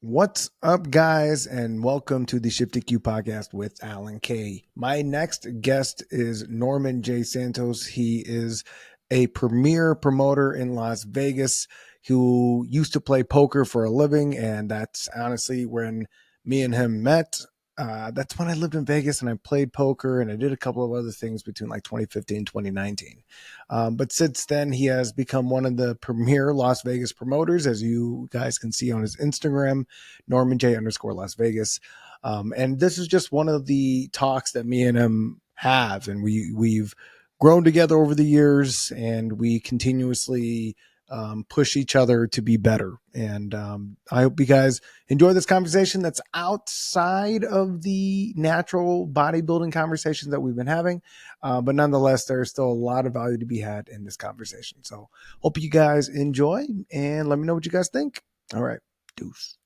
What's up, guys, and welcome to the ShiftEQ.Podcast with Alan K. My next guest is Norman J. Santos. He is a premier promoter in Las Vegas who used to play poker for a living, and that's honestly when me and him met. That's when I lived in Vegas and I played poker and I did a couple of other things between like 2015 and 2019. But since then, he has become one of the premier Las Vegas promoters, as you guys can see on his Instagram, Norman J _ Las Vegas. And this is just one of the talks that me and him have. And we've grown together over the years and we continuously push each other to be better. And I hope you guys enjoy this conversation that's outside of the natural bodybuilding conversations that we've been having. But nonetheless, there's still a lot of value to be had in this conversation. So hope you guys enjoy and let me know what you guys think. All right. Deuce.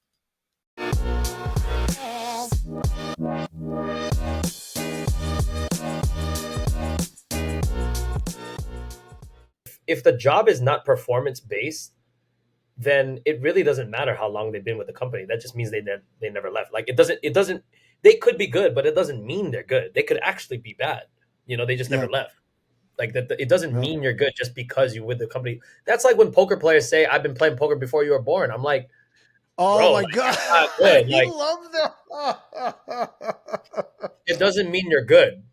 If the job is not performance based, then it really doesn't matter how long they've been with the company. That just means they never left. Like it doesn't. They could be good, but it doesn't mean they're good. They could actually be bad. They just never left. Like that, it doesn't mean you're good just because you're with the company. That's like when poker players say, "I've been playing poker before you were born." I'm like, oh my God, good. I Like, love that. It doesn't mean you're good.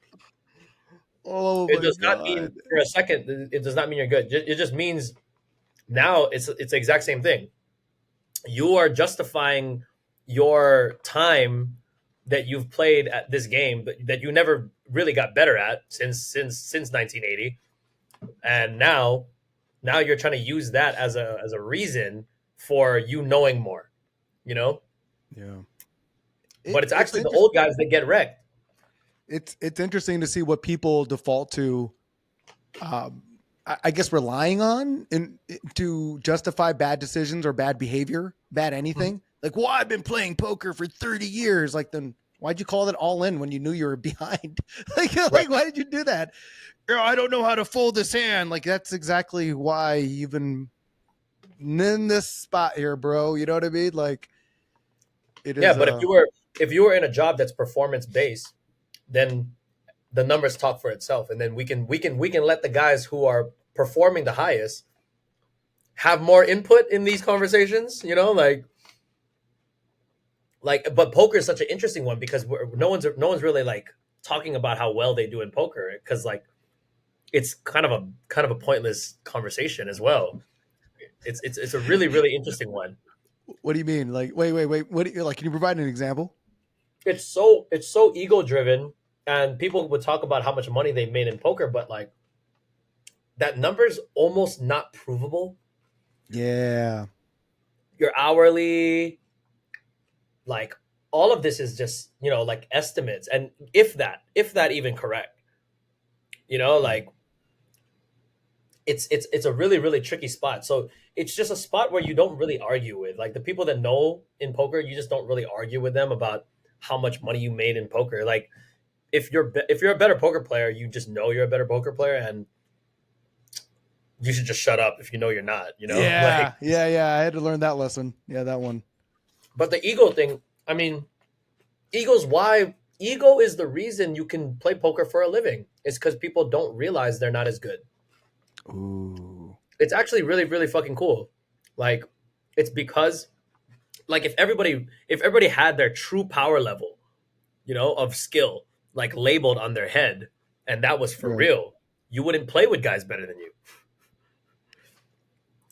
Oh, it does not mean for a second. It does not mean you're good. It just means now it's the exact same thing. You are justifying your time that you've played at this game, but that you never really got better at since 1980, and now you're trying to use that as a reason for you knowing more. Yeah. But it's actually the old guys that get wrecked. It's interesting to see what people default to, I guess, relying on to justify bad decisions or bad behavior, bad anything. Like, well, I've been playing poker for 30 years. Like, then why'd you call it all in when you knew you were behind? Like, why did you do that? I don't know how to fold this hand. Like, that's exactly why you've been in this spot here, bro. You know what I mean? Like, it is. Yeah, but if you were in a job that's performance based, then the numbers talk for itself, and then we can let the guys who are performing the highest have more input in these conversations. But poker is such an interesting one because no one's really like talking about how well they do in poker, because like it's kind of a pointless conversation as well. It's a really, really interesting one. What do you mean? Like, wait. What do you like? Can you provide an example? It's so ego driven, and people would talk about how much money they made in poker, but like that number's almost not provable. Yeah. Your hourly, like all of this is just, like estimates. And if that even correct, like it's a really, really tricky spot. So it's just a spot where you don't really argue with, like, the people that know in poker, you just don't really argue with them about how much money you made in poker. Like if you're a better poker player, you just know you're a better poker player, and you should just shut up if you know you're not, Yeah. I had to learn that lesson. Yeah, that one. But the ego thing, I mean, ego is the reason you can play poker for a living. It's because people don't realize they're not as good. Ooh. It's actually really, really fucking cool. Like, it's because, like, if everybody had their true power level, of skill, like, labeled on their head, and that was for real, you wouldn't play with guys better than you.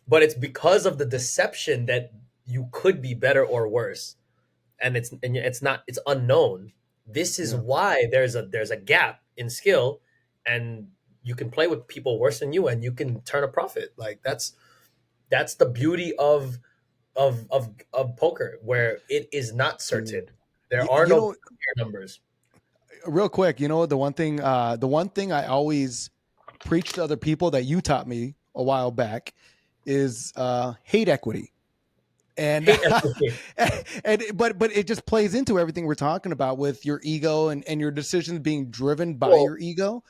But it's because of the deception that you could be better or worse, and it's unknown. This is why there's a gap in skill, and you can play with people worse than you, and you can turn a profit. Like that's the beauty of poker, where it is not certain. There are no numbers. Real quick, the one thing I always preach to other people that you taught me a while back is hate equity. And but it just plays into everything we're talking about with your ego and your decisions being driven by your ego.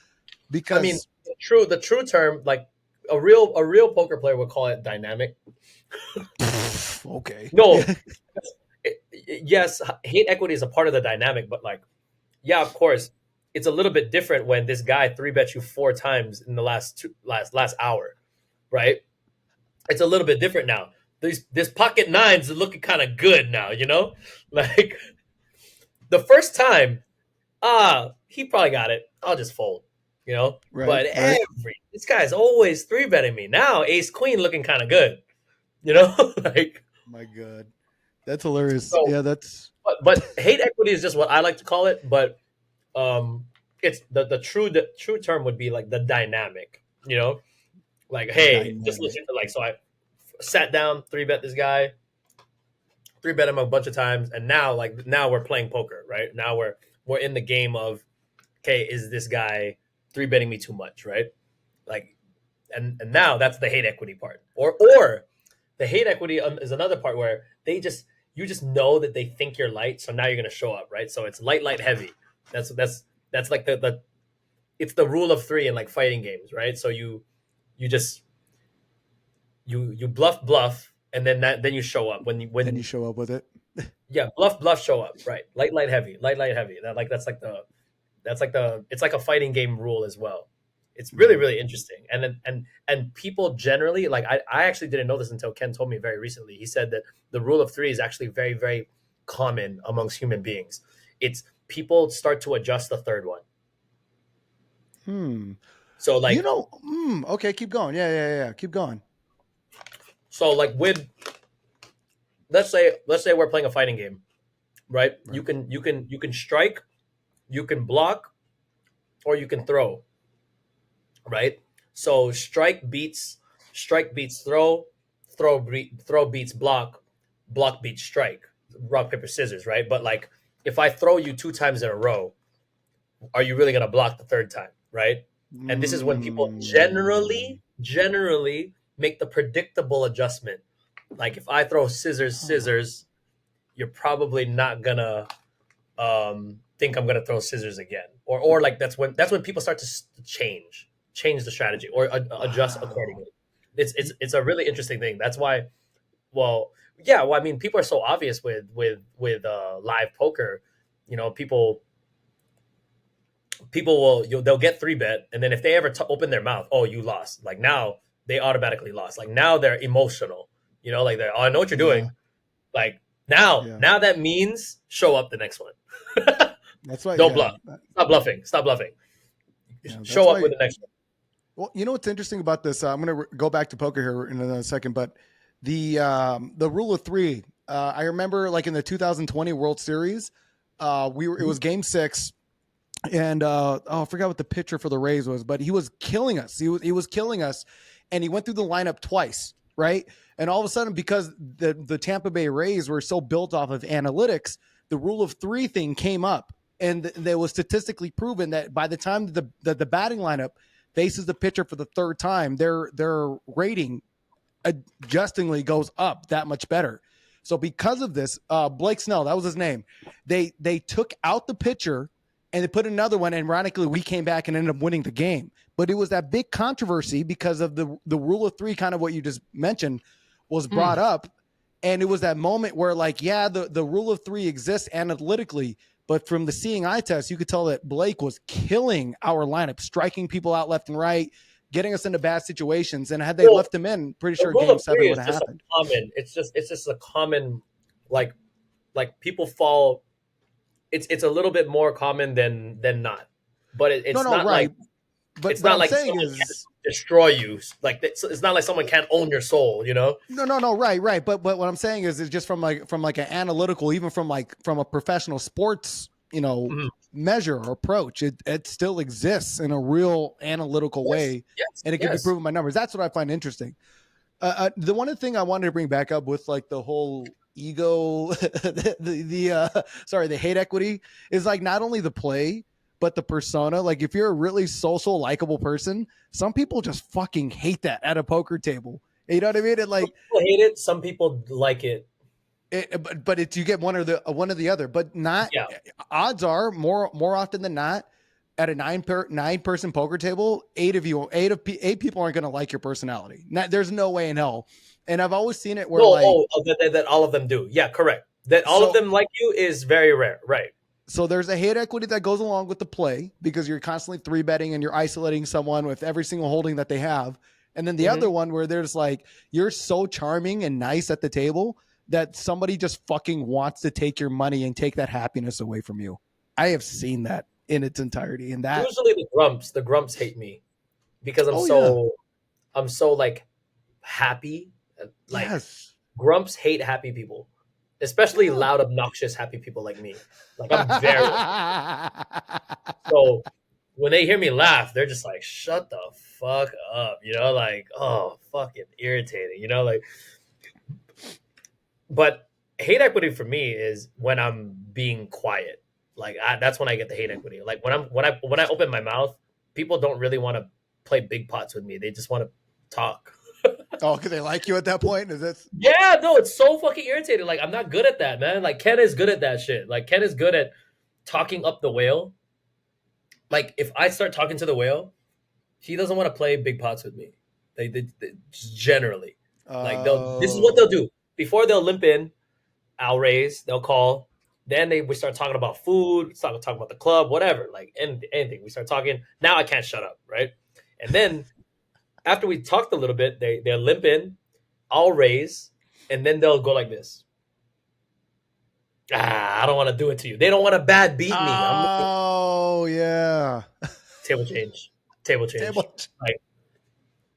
Because I mean, the true term, like a real poker player would call it dynamic. Okay. No, yes, hate equity is a part of the dynamic, but like, yeah, of course, it's a little bit different when this guy three bets you 4 times in the last hour, right? It's a little bit different now. This pocket nines are looking kind of good now, you know? Like the first time, he probably got it. I'll just fold, you know? Right, But right. this guy's always three betting me. Now ace queen looking kind of good, you know? Like My God, that's hilarious. so Yeah, that's but hate equity is just what I like to call it, but um it's the true term would be like the dynamic, you know? Like, hey, just dynamic. listen to like so I sat down, three bet this guy, three bet him a bunch of times, and now we're playing poker, right? Now we're in the game of okay, is this guy three betting me too much, right? Like, and now that's the hate equity part, or the hate equity is another part where you just know that they think you're light, so now you're gonna show up, right? So it's light, light, heavy. That's like the it's the rule of three in like fighting games, right? So you just you bluff, and then you show up Then you when show up with it. yeah, bluff, show up, right? Light, light, heavy, light, light, heavy. That's like the it's like a fighting game rule as well. It's really Mhm. really interesting, and people generally like I actually didn't know this until Ken told me very recently. He said that the rule of three is actually very very common amongst human beings. It's people start to adjust the third one. Hmm. So You like know. Okay, keep going. Yeah. Keep going. with let's say we're playing a fighting game, right? Right. You can strike, you can block, or you can throw, right? So strike beats throw beats block, block beats strike, rock paper scissors, right? But like if I throw you 2 times in a row, are you really gonna block the third time, right? And this is when people Mm. generally make the predictable adjustment. Like if I throw Huh. scissors, you're probably not gonna think I'm gonna throw scissors again, or like that's when people start to change the strategy or adjust Wow. accordingly. It's a really interesting thing. That's why, well, yeah, well, I mean, people are so obvious with live poker. You know, people they'll get three bet, and then if they ever open their mouth, oh, you lost. Like now they automatically lost. Like now they're emotional. You know, like they're, oh, I know what you're Yeah. doing. Like now, Yeah. now that means show up the next one. That's why. Don't Yeah. bluff. Stop bluffing. Stop bluffing. Yeah. That's Show up why. with the next one. Well, you know what's interesting about this? I'm going to go back to poker here in another second, but the rule of three. I remember like in the 2020 World Series, it was Game 6, and I forgot what the pitcher for the Rays was, but he was killing us. He was killing us, and he went through the lineup twice, right? And all of a sudden, because the Tampa Bay Rays were so built off of analytics, the rule of three thing came up, and there was statistically proven that by the time the batting lineup faces the pitcher for the third time, their rating adjustingly goes up that much better. So because of this, Blake Snell, that was his name. They took out the pitcher and they put another one. And ironically, we came back and ended up winning the game. But it was that big controversy because of the rule of three, kind of what you just mentioned, was Hmm. brought up. And it was that moment where, like, yeah, the rule of three exists analytically, but from the seeing eye test, you could tell that Blake was killing our lineup, striking people out left and right, getting us into bad situations. And had they Well, left him in, pretty the sure rule game of seven three would is have just a happened. common. It's just a common like people fall. It's a little bit more common than not, but No, no, right. it's But not I'm like saying someone can is destroy you. Like it's not like someone can't own your soul. You know. no, right. But what I'm saying is just from like an analytical, even from a professional sports, Mhm. measure or approach, it still exists in a real analytical Yes. way, Yes. and it can be Yes. proven by numbers. That's what I find interesting. The one thing I wanted to bring back up with like the whole ego, the hate equity is like not only the play but the persona. Like if you're a really social, likable person, some people just fucking hate that at a poker table. You know what I mean? It Some like people hate it. Some people like it. but it's you get one or the other, but not. Yeah. Odds are more often than not at a nine person poker table, eight people aren't going to like your personality. There's no way in hell. And I've always seen it where No. like Oh, that all of them do. Yeah. Correct. That all of So them like you is very rare, right? so there's a hate equity that goes along with the play because you're constantly three betting and you're isolating someone with every single holding that they have. And then the Mm-hmm. other one where there's like you're so charming and nice at the table that somebody just fucking wants to take your money and take that happiness away from you. I have seen that in its entirety. And that, Usually the grumps hate me because oh yeah, I'm so like happy. Like yes, grumps hate happy people, especially yeah. loud, obnoxious, happy people like me. Like I'm very so when they hear me laugh, they're just like, "Shut the fuck up," you know, like, "Oh, fucking irritating," you know, like. But hate equity for me is when I'm being quiet. Like that's when I get the hate equity. Like when I open my mouth, people don't really want to play big pots with me. They just want to talk. Oh, because they like you at that point? Is this Yeah, no, it's so fucking irritating. Like I'm not good at that, man. Like Ken is good at that shit. Like Ken is good at talking up the whale. Like if I start talking to the whale, he doesn't want to play big pots with me. They just generally like they'll. This is what they'll oh do before they'll limp in. I'll raise. They'll call. Then we start talking about food. Start talking about the club, whatever. Like anything. We start talking. Now I can't shut up, right? And then after we talked a little bit, they'll limp in. I'll raise, and then they'll go like this. I don't want to do it to you. They don't want to bad beat me. I'm like, oh yeah. table change, table change. Table.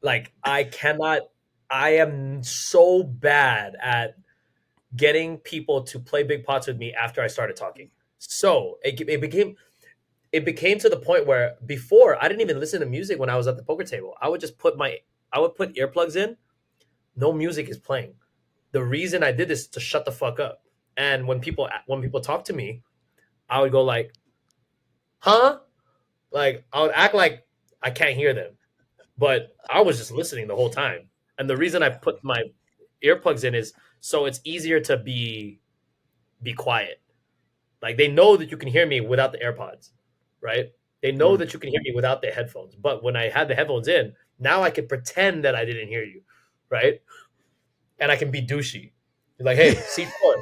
Like I cannot. I am so bad at getting people to play big pots with me after I started talking. So it became to the point where before I didn't even listen to music when I was at the poker table. I would put earplugs in. No music is playing. The reason I did this is to shut the fuck up. And when people talk to me, I would go like, "Huh?" Like I would act like I can't hear them, but I was just listening the whole time. And the reason I put my earplugs in is so it's easier to be quiet. Like they know that you can hear me without the AirPods, right? They know Mm. that you can hear me without the headphones. But when I had the headphones in, now I can pretend that I didn't hear you, right? And I can be douchey. Like, hey, C4.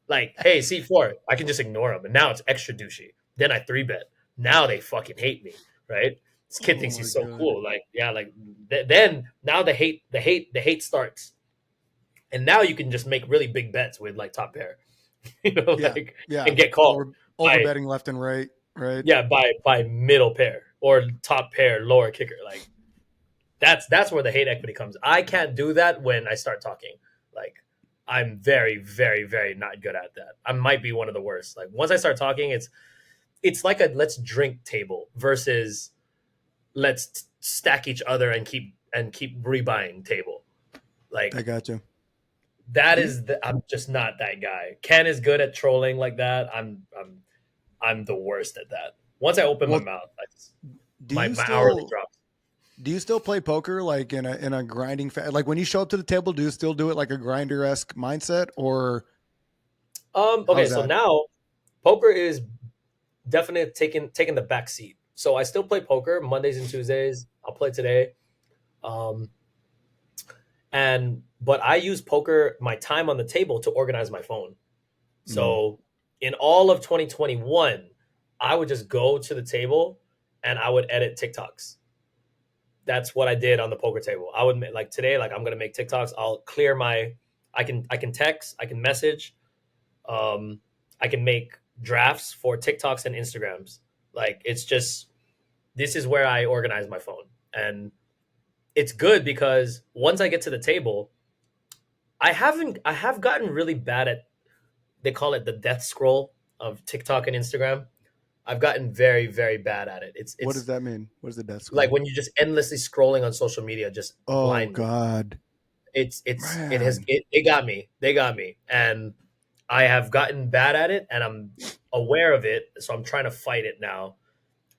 Like, hey, C4. I can just ignore them. And now it's extra douchey. Then I three bet. Now they fucking hate me, right? This kid Oh thinks my he's so god. cool. Like, yeah, like then now the hate starts. And now you can just make really big bets with like top pair, Yeah. like Yeah. and get called Over by betting left and right. Right. yeah by middle pair or top pair lower kicker. Like that's where the hate equity comes. I can't do that when I start talking. Like I'm very very very not good at that. I might be one of the worst. Like once I start talking, it's like a let's drink table versus let's stack each other and keep rebuying table. I Like got you. that Do you is I'm just not that guy. Ken is good at trolling like that. I'm the worst at that. Once I open my well mouth, do you my hourly still drops. play poker like in a grinding like when you show up to the table, do you still do it like a grinder-esque mindset or Okay, how's so that? now poker is definitely taking the back seat. So I still play poker Mondays and Tuesdays. I'll play today. Um, and but I use poker my time on the table to organize my phone. Mm. So in all of 2021, I would just go to the table and I would edit TikToks. That's what I did on the poker table. I would like today, like I'm gonna make TikToks. I'll clear my, I can text, I can message, um, I can make drafts for TikToks and Instagrams. Like it's just this is where I organize my phone, and it's good because once I get to the table, I have gotten really bad at they call it the death scroll of TikTok and Instagram. I've gotten very very bad at it. What does It's that mean? What is the death like scroll? when you just endlessly scrolling on social media just Oh blindly. god. It has Man. it got me. They got me. And I have gotten bad at it and I'm aware of it. So I'm trying to fight it now.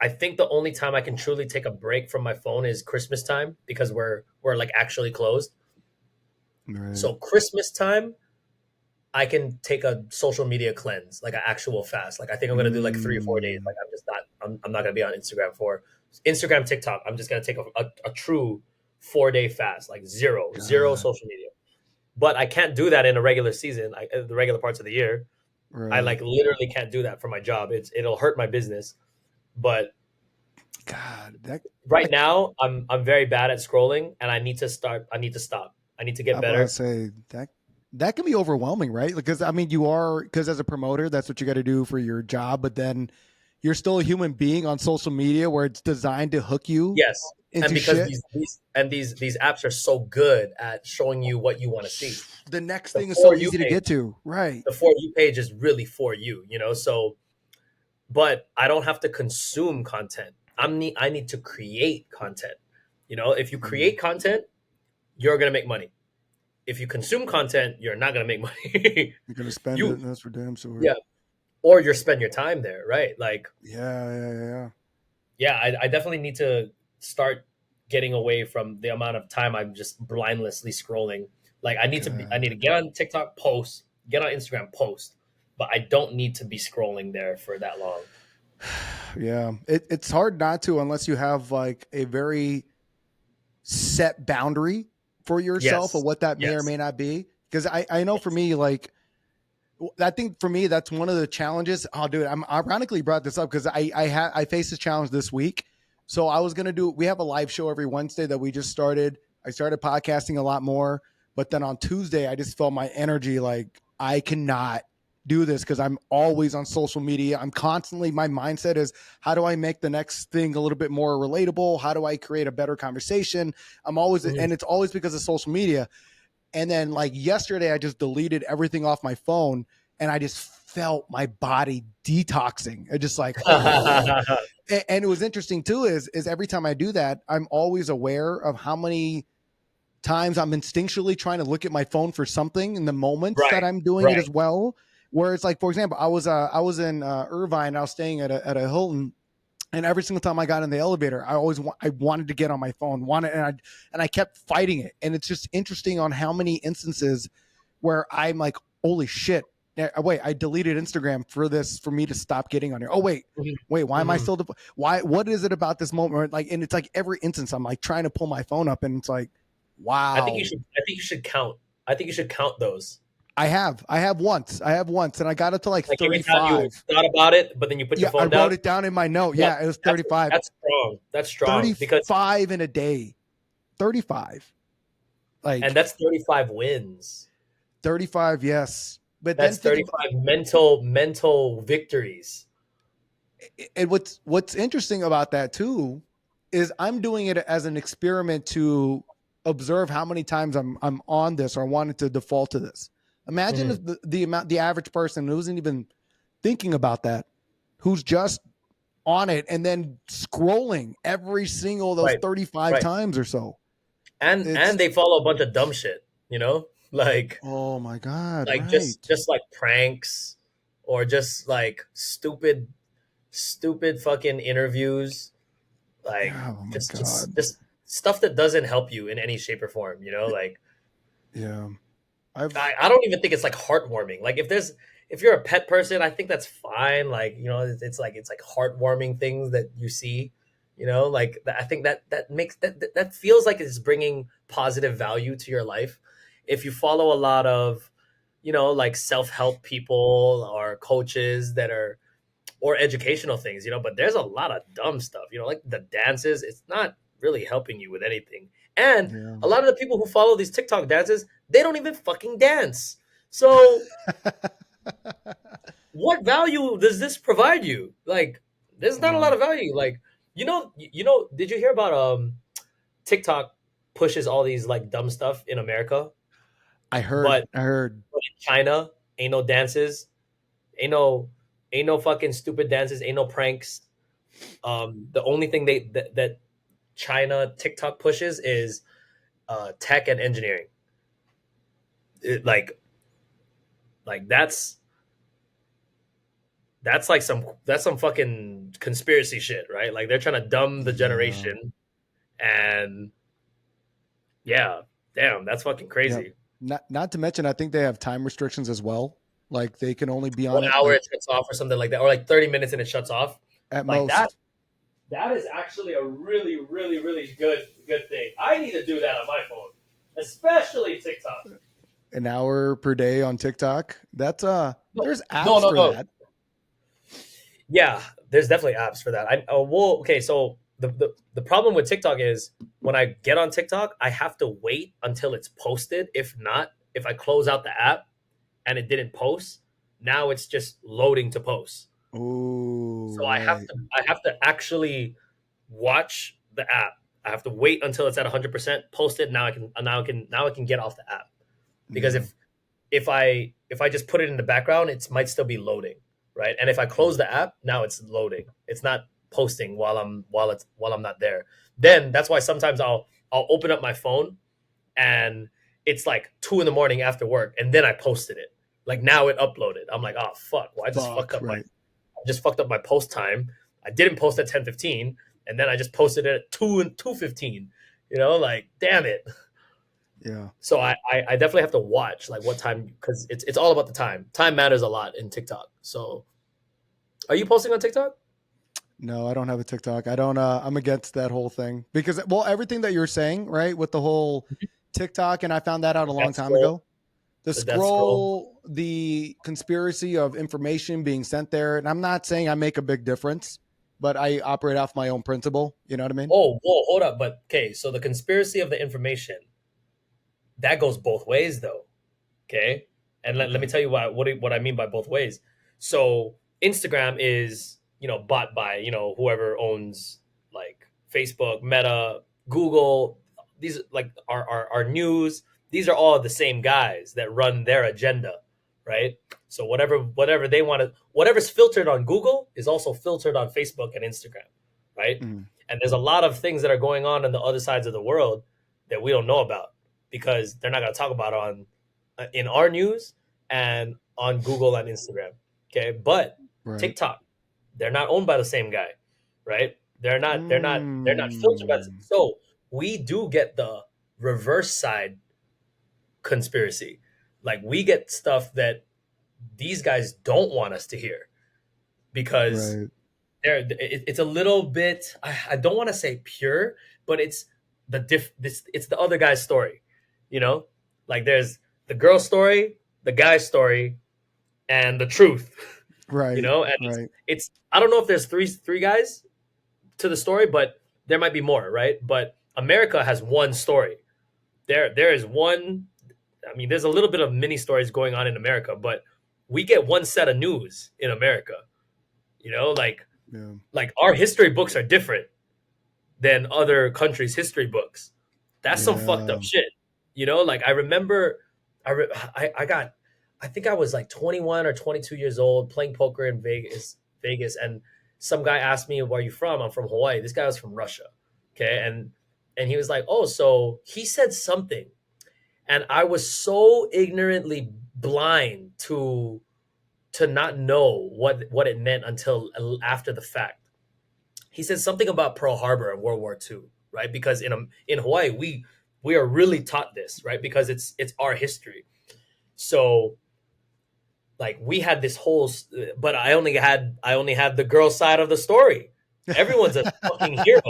I think the only time I can truly take a break from my phone is Christmas time because we're like actually closed. Right. So Christmas time, I can take a social media cleanse, like an actual fast. Like I think I'm gonna do like 3 or 4 days. Mm. Like I'm not gonna be on Instagram for Instagram, TikTok. I'm just gonna take a true 4 day fast, like zero God. social media. but I can't do that in a regular season, the regular parts of the year. I Right. like literally can't do that for my job. It'll hurt my business. But God, that right like now, I'm very bad at scrolling, and I need to start. I need to stop. I need to get I'm gonna better. say that can be overwhelming, right? Because I mean, you are because as a promoter, that's what you got to do for your job, but then you're still a human being on social media where it's designed to hook you Yes, and into because shit. these apps are so good at showing you what you want to see. The next The thing is so for you easy to page, get to, right? the for you page is really for you, you know. So, but I don't have to consume content. I need to create content. You know, if you Mm, create content, you're gonna make money. If you consume content, you're not gonna make money. you're gonna spend it, you and that's for damn sure. yeah, or you spend your time there, right? Like Yeah, yeah, yeah. yeah, I definitely need to start getting away from the amount of time I'm just blindlessly scrolling. Like I need to God, get on TikTok, post, get on Instagram, post, but I don't need to be scrolling there for that long. yeah. It's hard not to unless you have like a very set boundary for yourself of Yes. what that may or Yes. may not be. Because I know for Yes. me, like I think for me, that's one of the challenges. I'll do it. I'm ironically brought this up because I faced this challenge this week. So I was gonna do. We have a live show every Wednesday that we just started. I started podcasting a lot more, but then on Tuesday I just felt my energy like I cannot do this because I'm always on social media. I'm constantly my mindset is how do I make the next thing a little bit more relatable? How do I create a better conversation? I'm always Mhm. and it's always because of social media. And then like yesterday, I just deleted everything off my phone and I just felt my body detoxing. I just like, oh, and it was interesting too, is every time I do that, I'm always aware of how many times I'm instinctually trying to look at my phone for something in the moments that Right. I'm doing it Right. as well. Where it's like, for example, I was in Irvine, I was staying at a Hilton, and every single time I got in the elevator, I wanted to get on my phone, wanted, and I kept fighting it. And it's just interesting on how many instances where I'm like, holy shit, wait, I deleted Instagram for me to stop getting on here. Oh Mhm. wait, why am I Mhm. still? Why? What is it about this moment? Like, and it's like every instance I'm like trying to pull my phone up, and it's like, wow. I think you should count. I think you should count those. I have once, and I got it to like Like every time you 35. thought about it, but then you put your Yeah, I phone down. wrote it down in my note. Yep. Yeah, it was 35. That's strong. That's strong because 35 in a day. 35. and Like that's 35 wins. 35, yes. But then That's think about 35 mental victories. and what's interesting about that too is I'm doing it as an experiment to observe how many times I'm on this or wanted to default to this. Imagine Mhm. if the average person who isn't even thinking about that, who's just on it and then scrolling every single of those Right. 35 Right. times or so. And It's they follow a bunch of dumb shit, you know? oh my god, Like right. just like pranks or just like stupid fucking interviews, like Oh my god. just stuff that doesn't help you in any shape or form, you know? Like Yeah. I've I don't even think it's like heartwarming. Like if you're a pet person, I think that's fine. Like, you know, it's like heartwarming things that you see, you know, like I think that makes that feels like it's bringing positive value to your life. If you follow a lot of, you know, like self-help people or coaches that are or educational things, you know, but there's a lot of dumb stuff, you know, like the dances, it's not really helping you with anything. And yeah. a lot of the people who follow these TikTok dances, they don't even fucking dance. So, what value does this provide you? Like, there's not a Yeah. lot of value. Like, you know, did you hear about TikTok pushes all these like dumb stuff in America, but I heard. in China ain't no dances, ain't no ain't no fucking stupid dances, ain't no pranks. The only thing that China TikTok pushes is tech and engineering. It, like that's like that's some fucking conspiracy shit, right? Like they're trying to dumb the Yeah. generation, and yeah, damn, that's fucking Yeah. crazy. Not to mention I think they have time restrictions as well. Like they can only be on One it hour like it shuts off or something like that, or like 30 minutes and it shuts off. at Like that. most. That is actually a really good thing. I need to do that on my phone, especially TikTok. an hour per day on TikTok. That's No, there's no, apps no, for no. that. Yeah, there's definitely apps for that. Well, okay, so the problem with TikTok is when I get on TikTok, I have to wait until it's posted. If not, if I close out the app and it didn't post, now it's just loading to post. Oh, So right. I have to actually watch the app. I have to wait until it's at 100%, post it. Now I can get off the app. Because Yeah. if I just put it in the background, it might still be loading, right? And if I close the app, now it's loading. It's not posting while I'm not there. Then that's why sometimes I'll open up my phone and it's like 2 in the morning after work, and then I posted it. Like now it uploaded. I'm like, oh fuck, well, Fuck, right. I just fucked up my post time. I didn't post at 10:15, and then I just posted it at 2:15. Like damn it. Yeah. So I definitely have to watch like what time, because it's all about the time. Time matters a lot in TikTok. So are you posting on TikTok? No, I don't have a TikTok. I don't I'm against that whole thing because well, everything that you're saying, right, with the whole TikTok, and I found that out a long Death time scroll, ago. The the death scroll. scroll, the conspiracy of information being sent there, and I'm not saying I make a big difference, but I operate off my own principle. You know what I mean? Oh, whoa, hold up. But okay, so the conspiracy of the information, that goes both ways though. Okay. And let Okay. me tell you what I mean by both ways. So Instagram is, bought by, whoever owns like Facebook, Meta, Google. These like our news. These are all the same guys that run their agenda, right? So whatever they want to, whatever's filtered on Google is also filtered on Facebook and Instagram, right? Mm, And there's a lot of things that are going on the other sides of the world that we don't know about because they're not going to talk about on in our news and on Google and Instagram. Okay, but right. TikTok, they're not owned by the same guy, right? They're not filtered by the same. Mm, So we do get the reverse side conspiracy. Like we get stuff that these guys don't want us to hear because right. it's a little bit. I don't want to say pure, but it's the other guy's story. You know, like there's the girl story, the guy's story, and the truth. Right. And Right. it's I don't know if there's three guys to the story, but there might be more, right? But America has one story. There is one. I mean, there's a little bit of mini stories going on in America, but we get one set of news in America. Like Yeah. our history books are different than other countries' history books. That's some fucked Yeah. up shit. Like I remember, I got, I think I was like 21 or 22 years old playing poker in Vegas, and some guy asked me, "Where are you from?" I'm from Hawaii. This guy was from Russia. Okay, and he was like, "Oh, so he said something," and I was so ignorantly blind to not know what it meant until after the fact. He said something about Pearl Harbor and World War II, right? Because in Hawaii we are really taught this, right? Because it's our history. So like we had this whole, but I only had the girl side of the story. Everyone's a fucking hero.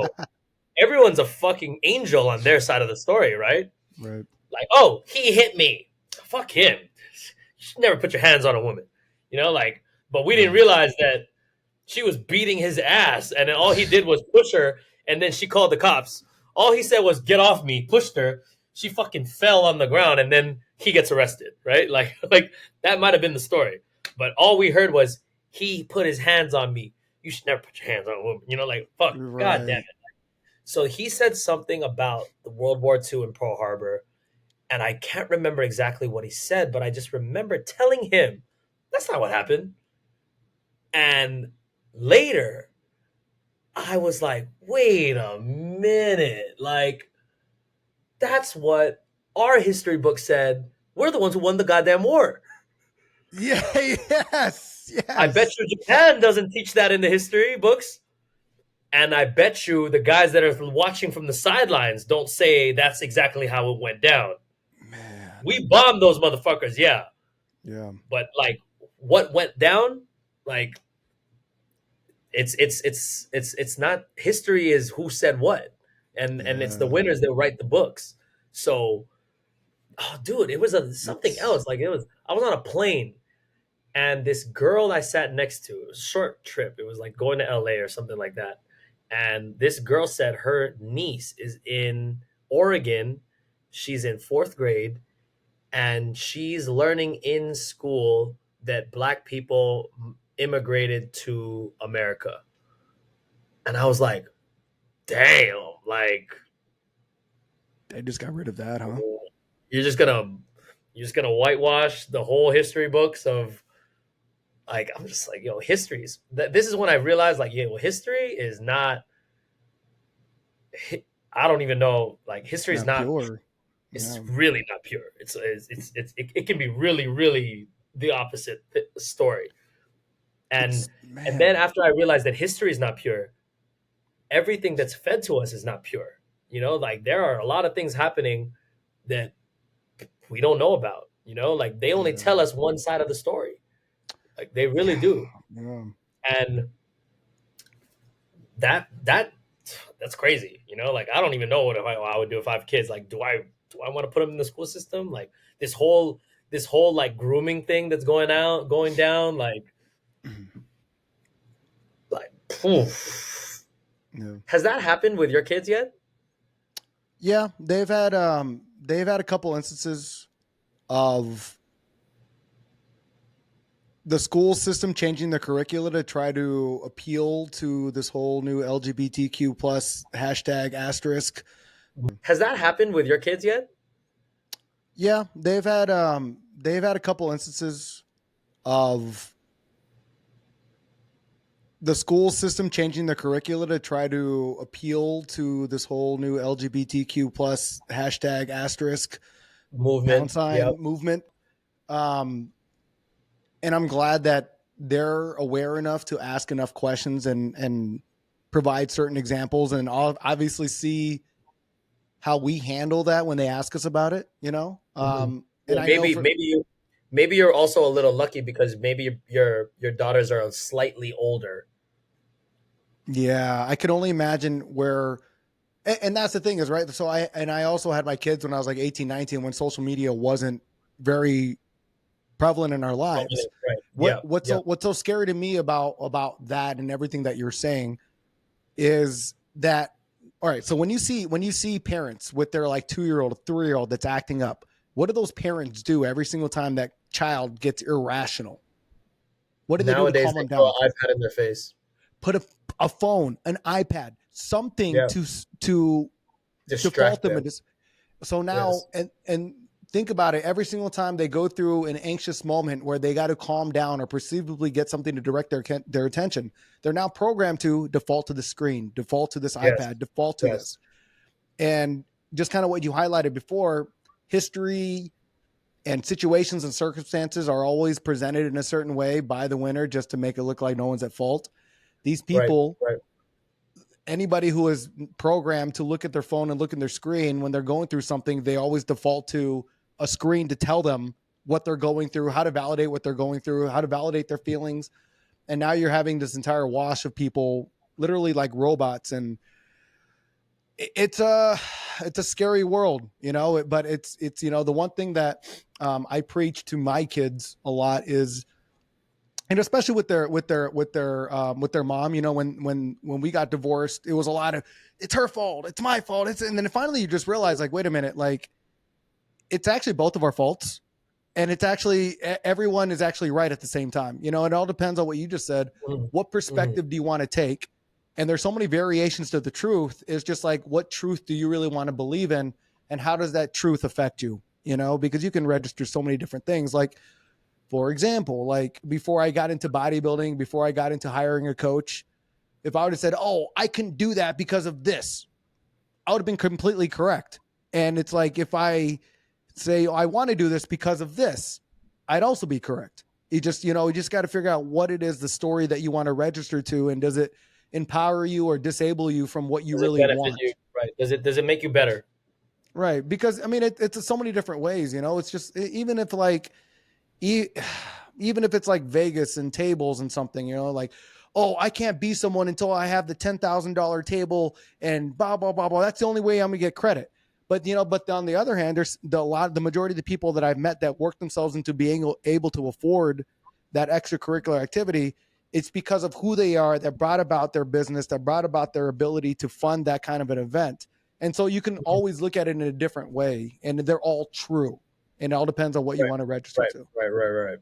Everyone's a fucking angel on their side of the story, right? Right. Like, oh, he hit me. Fuck him. You should never put your hands on a woman. Like, but we didn't Yeah. realize that she was beating his ass, and then all he did was push her, and then she called the cops. All he said was "get off me," pushed her. She fucking fell on the ground, and then he gets arrested. Right? Like that might have been the story, but all we heard was he put his hands on me. You should never put your hands on a woman. Like fuck, god damn Right. it. So he said something about the World War II and Pearl Harbor, and I can't remember exactly what he said, but I just remember telling him that's not what happened. And later, I was like, wait a minute. Like, that's what our history book said. We're the ones who won the goddamn war. Yeah. Yes. I bet Yes. you Japan doesn't teach that in the history books. And I bet you the guys that are watching from the sidelines don't say that's exactly how it went down. Man. We bombed those motherfuckers, yeah. Yeah. But like what went down, like it's not history is who said what. And it's the Yeah. winners that write the books. So Oh, dude, it was something It's else. Like I was on a plane, and this girl I sat next to, it was a short trip. It was like going to LA or something like that. And this girl said her niece is in Oregon. She's in fourth grade, and she's learning in school that Black people immigrated to America. And I was like, damn, like they just got rid of that, huh? you're just gonna you're just gonna whitewash the whole history books of, like, I'm just like, yo, histories. This is when I realized, like, yeah, well, history is not. I don't even know. Like, history is Not not. pure. It's Yeah. really not pure. It can be really, really the opposite story. And It's and then man. after I realized that history is not pure, everything that's fed to us is not pure. Like, there are a lot of things happening that we don't know about. Like, they only Yeah. tell us one side of the story. Like, they really do. Yeah. And that's crazy. Like, I don't even know what I would do if I have kids. Like, do I want to put them in the school system? Like, this whole like grooming thing that's going down. Like, poof. Yeah. Has that happened with your kids yet? Yeah, they've had a couple instances of the school system changing the curricula to try to appeal to this whole new LGBTQ plus hashtag asterisk. Has that happened with your kids yet? Yeah, they've had a couple instances of the school system changing the curricula to try to appeal to this whole new LGBTQ plus hashtag asterisk pound Movement. Yep. sign movement. Um, and I'm glad that they're aware enough to ask enough questions and provide certain examples and obviously see how we handle that when they ask us about it, Mhm. and Well, I know maybe you're also a little lucky because maybe your daughters are slightly older. yeah, I could only imagine where, and that's the thing is, right. So I also had my kids when I was like 18, 19, when social media wasn't very prevalent in our lives. Right. What Yeah. what's Yeah. so what's so scary to me about that and everything that you're saying is that, all right, so when you see parents with their like 2-year-old, 3-year-old that's acting up, what do those parents do every single time that child gets irrational? What do they do to Nowadays calm they them throw down? an iPad in their face. Put a phone, an iPad, something Yeah. to default Distract them them. into. So now, Yes. and think about it, every single time they go through an anxious moment where they got to calm down or perceivably get something to direct their attention, they're now programmed to default to the screen, default to this Yes. iPad, default to Yes. this. And just kind of what you highlighted before, history and situations and circumstances are always presented in a certain way by the winner just to make it look like no one's at fault. These Right. people, Right. anybody who is programmed to look at their phone and look at their screen when they're going through something, they always default to a screen to tell them what they're going through, how to validate what they're going through, how to validate their feelings. And now you're having this entire wash of people literally like robots. And it's a scary world, but it's the one thing that I preach to my kids a lot is, and especially with their mom, when we got divorced, it was a lot of, it's her fault, it's my fault, and then finally you just realize, like, wait a minute, like, it's actually both of our faults, and it's actually everyone is actually right at the same time. It all depends on what you just said. Mhm. What Mhm. perspective do you want to take? And there's so many variations to the truth. It's just like, what truth do you really want to believe in, and how does that truth affect you? Because you can register so many different things. Like, for example, like before I got into bodybuilding, before I got into hiring a coach, if I would have said, "Oh, I can do that because of this," I would have been completely correct. And it's like, if I say, oh, I want to do this because of this, I'd also be correct. You just got to figure out what it is, the story that you want to register to, and does it empower you or disable you from what you Does it really benefit you? want? Right. Does it make you better? Right. Because I mean, it's so many different ways, it's just, even if like, e- even if it's like Vegas and tables and something, like, oh, I can't be someone until I have the $10,000 table and blah, blah, blah, blah. That's the only way I'm gonna get credit. But but on the other hand, there's the majority of the people that I've met that work themselves into being able to afford that extracurricular activity. It's because of who they are that brought about their business, that brought about their ability to fund that kind of an event. And so you can always look at it in a different way, and they're all true. And it all depends on what you Right, want to register right, to. right.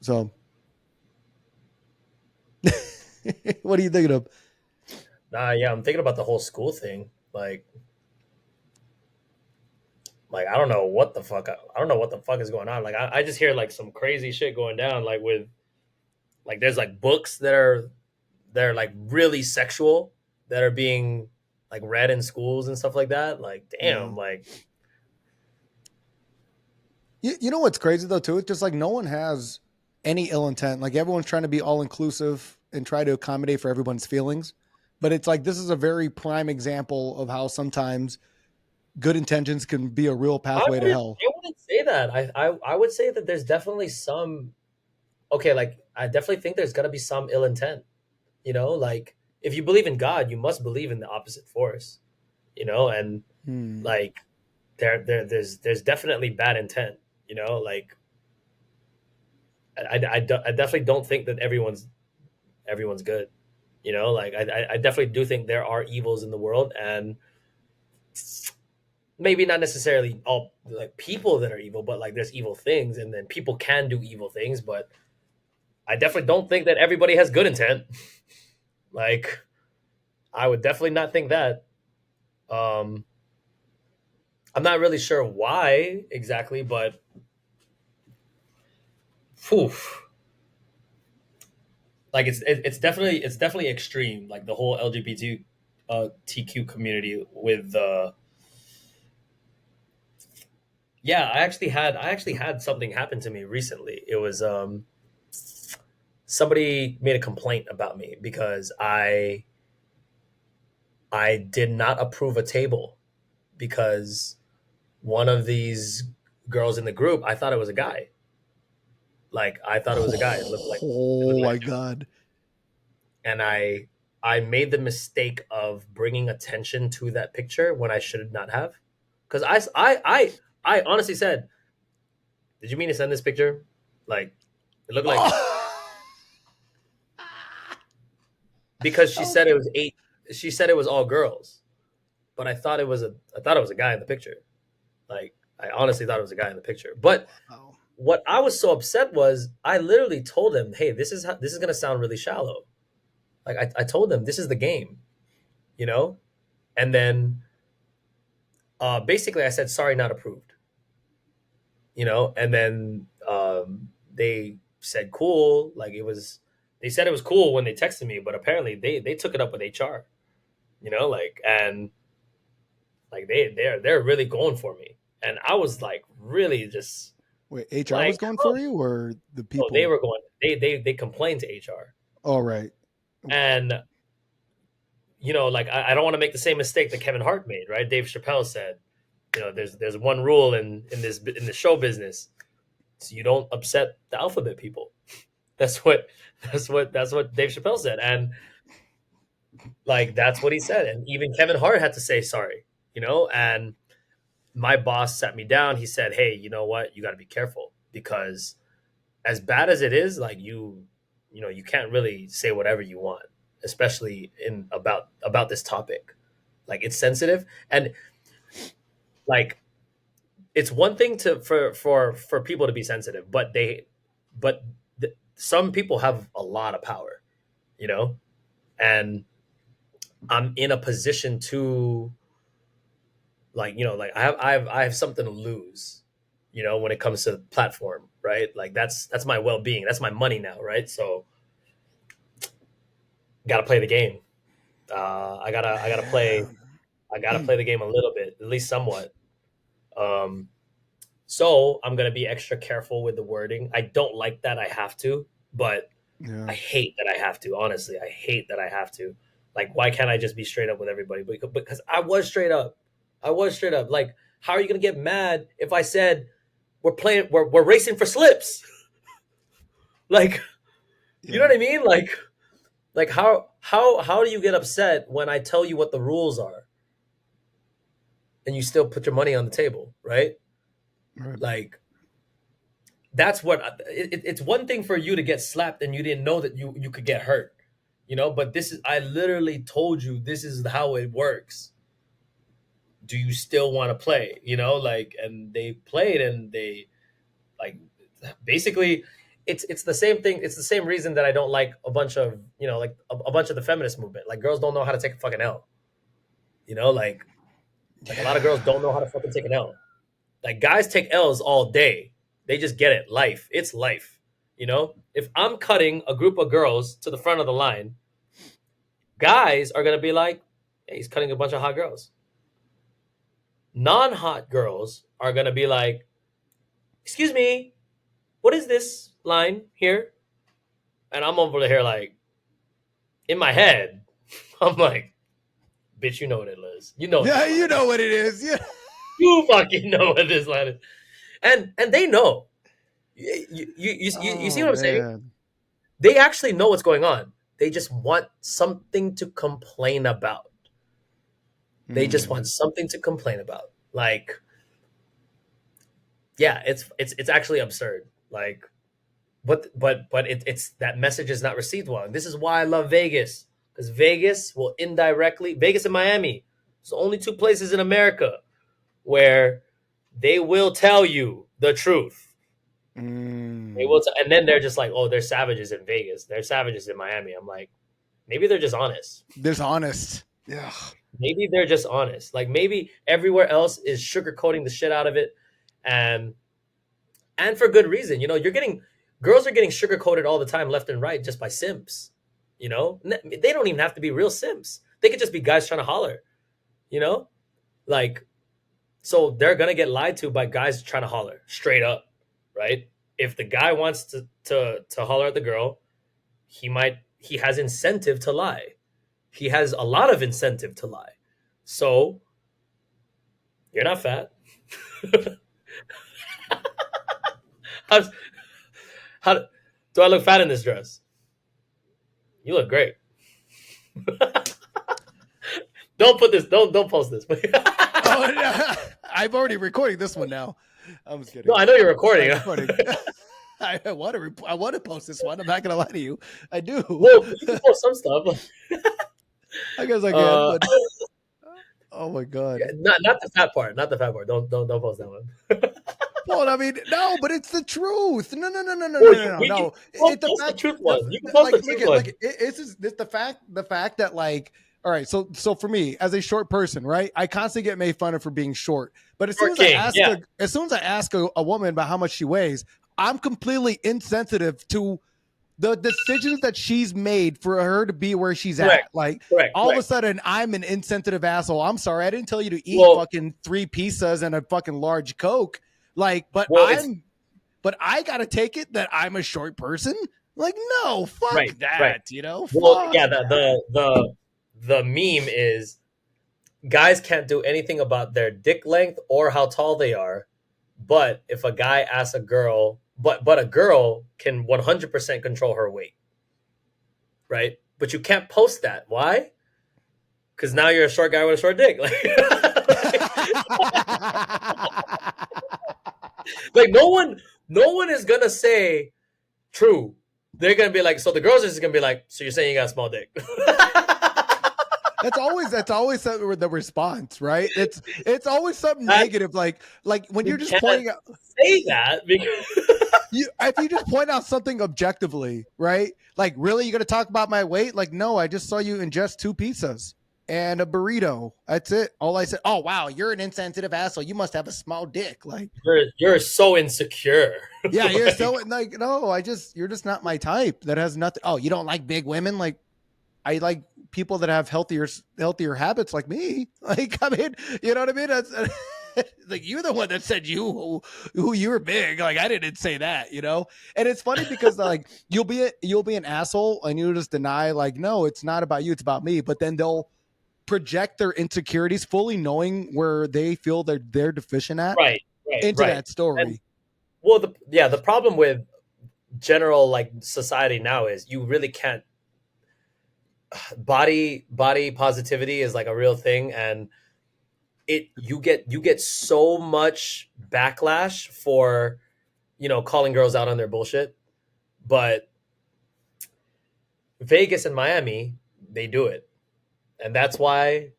So, what are you thinking of? Nah, yeah, I'm thinking about the whole school thing. Like I don't know what the fuck. I don't know what the fuck is going on. Like I just hear like some crazy shit going down. Like with like there's like books that are like really sexual that are being like read in schools and stuff like that. Like Yeah. damn, like You know what's crazy though too? It's just like no one has any ill intent. Like everyone's trying to be all inclusive and try to accommodate for everyone's feelings. But it's like this is a very prime example of how sometimes good intentions can be a real pathway to hell. I wouldn't say that. I would say that there's definitely some okay. Like I definitely think there's gonna be some ill intent. You know, like if you believe in God, you must believe in the opposite force. You know, and Hmm. like there's definitely bad intent. You know, like I definitely don't think that everyone's good. You know, like I definitely do think there are evils in the world, and maybe not necessarily all like people that are evil, but like there's evil things, and then people can do evil things. But I definitely don't think that everybody has good intent. Like I would definitely not think that. Um, I'm not really sure why exactly, but phew, like it's definitely extreme. Like the whole LGBT TQ community with yeah, I actually had something happen to me recently. It was somebody made a complaint about me because I did not approve a table because one of these girls in the group, I thought it was a guy. Like I thought it was a guy. It looked Oh like my a dude. god. And I made the mistake of bringing attention to that picture when I should not have. Cuz I honestly said, "Did you mean to send this picture?" Like it looked like Oh. because she Oh. said it was eight she said it was all girls, but I thought it was a guy in the picture. Like I honestly thought it was a guy in the picture. But Wow. what I was so upset was I literally told him, "Hey, this is going to sound really shallow." Like I told them this is the game, you know? And then basically I said sorry not approved, you know? And then they said cool, like it was they said it was cool when they texted me, but apparently they took it up with HR, you know, like and like they're really going for me. And I was like really just Wait, HR like was going oh, for you or the oh they people? were going they complained to HR. All right. And you know, like I don't want to make the same mistake that Kevin Hart made, right? Dave Chappelle said, you know, there's one rule in the show business, so you don't upset the alphabet people. That's what that's what Dave Chappelle said, and like that's what he said, and even Kevin Hart had to say sorry, you know. And my boss sat me down. He said, "Hey, you know what? You got to be careful because as bad as it is, like you know, you can't really say whatever you want, especially in about this topic. Like it's sensitive and like it's one thing to for people to be sensitive, but some people have a lot of power, you know, and I'm in a position to like you know like I have something to lose, you know, when it comes to the platform, right? Like that's my well being, that's my money now, right? So got to play the game. Man. I gotta play the game a little bit, at least somewhat. Um, So I'm gonna be extra careful with the wording. I don't like that I have to, but Yeah. I hate that I have to. Honestly, I hate that I have to. Like, why can't I just be straight up with everybody? Because I was straight up. I was straight up. Like, how are you gonna get mad if I said we're racing for slips? Like, you know Yeah. what I mean? Like how do you get upset when I tell you what the rules are? and you still put your money on the table, right? Right. Like that's what it's one thing for you to get slapped and you didn't know that you could get hurt, but this is, I literally told you this is how it works. Do you still want to play? Like, and they played, and they, like, basically it's the same thing. It's the same reason that I don't like a bunch of, like a bunch of the feminist movement. Like, girls don't know how to take a fucking L. Like a lot of girls don't know how to fucking take an L. Like, guys take L's all day. They just get it. Life. It's life. If I'm cutting a group of girls to the front of the line, guys are gonna be like, hey, he's cutting a bunch of hot girls. Non-hot girls are gonna be like, excuse me, what is this line here? And I'm over here like, in my head, I'm like, bitch, you know what it is. You know. Yeah, you know what it is. Yeah. You fucking know what this line is. And they know. You see what I'm saying? They actually know what's going on. They just want something to complain about. They just want something to complain about. Like, yeah, it's actually absurd. Like, but it's that message is not received well. And this is why I love Vegas, because Vegas will indirectly, Vegas and Miami, it's the only two places in America where they will tell you the truth. They will, and then they're just like, oh, they're savages in Vegas. They're savages in Miami. I'm like, maybe they're just honest. They're honest. Yeah. Maybe they're just honest. Like, maybe everywhere else is sugarcoating the shit out of it, and for good reason. Girls are getting sugarcoated all the time, left and right, just by simps. They don't even have to be real simps. They could just be guys trying to holler. Like, so they're gonna get lied to by guys trying to holler straight up. Right? If the guy wants to holler at the girl, he has incentive to lie. He has a lot of incentive to lie. So you're not fat. How do I look fat in this dress? You look great. Don't put this. Don't post this. Oh, no. I'm already recording this one now. I'm just kidding. No, I know you're recording. I want to post this one. I'm not gonna lie to you. I do. Well, you can post some stuff. I guess I can. But, oh my god! Not the fat part. Not the fat part. Don't post that one. Well, I mean, no, but it's the truth. No. It's the truth one. You can post the truth one. It's the fact that, like, all right, so for me as a short person, right, I constantly get made fun of for being short. But as soon as I ask a woman about how much she weighs, I'm completely insensitive to the decisions that she's made for her to be where she's at. Like, all of a sudden, I'm an insensitive asshole. I'm sorry, I didn't tell you to eat fucking 3 pizzas and a fucking large Coke. Like, but I gotta take it that I'm a short person. Like, no, fuck that. Right. Fuck yeah. The meme is, guys can't do anything about their dick length or how tall they are, but if a guy asks a girl, but a girl can 100% control her weight, right? But you can't post that. Why? Because now you're a short guy with a short dick. Like, no one is gonna say true. They're gonna be like, so the girls are just gonna be like, so you're saying you got a small dick? That's always the response, right? It's always something negative, like when you're just pointing out. Say that because if you just point out something objectively, right? Like, really, you're gonna talk about my weight? Like, no, I just saw you ingest 2 pizzas and a burrito. That's it. All I said. Oh wow, you're an insensitive asshole. You must have a small dick. Like, you're so insecure. Yeah, you're so like, no, you're just not my type. That has nothing. Oh, you don't like big women? Like, I like people that have healthier habits like me. Like, I mean, you know what I mean? That's like, you're the one that said who you were big. Like, I didn't say that, And it's funny because, like, you'll be an asshole and you'll just deny, like, no, it's not about you, it's about me. But then they'll project their insecurities, fully knowing where they feel they're deficient at, into that story. And, well, the problem with general, like, society now is you really can't. Body positivity is like a real thing, and you get so much backlash for, calling girls out on their bullshit. But Vegas and Miami, they do it. And that's why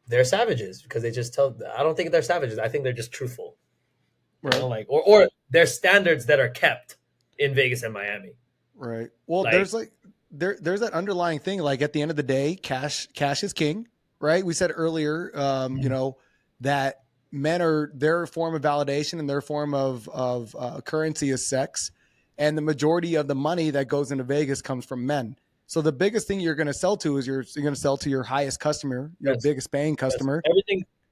they're savages, because they just tell. I don't think they're savages. I think they're just truthful. Right. Like, or there's standards that are kept in Vegas and Miami. Right. Well, Like, there's that underlying thing. Like at the end of the day, cash is king, right? We said earlier, that men are their form of validation and their form of currency is sex, and the majority of the money that goes into Vegas comes from men. So the biggest thing you're going to sell to is you're going to sell to your highest customer, your yes, biggest paying yes. customer,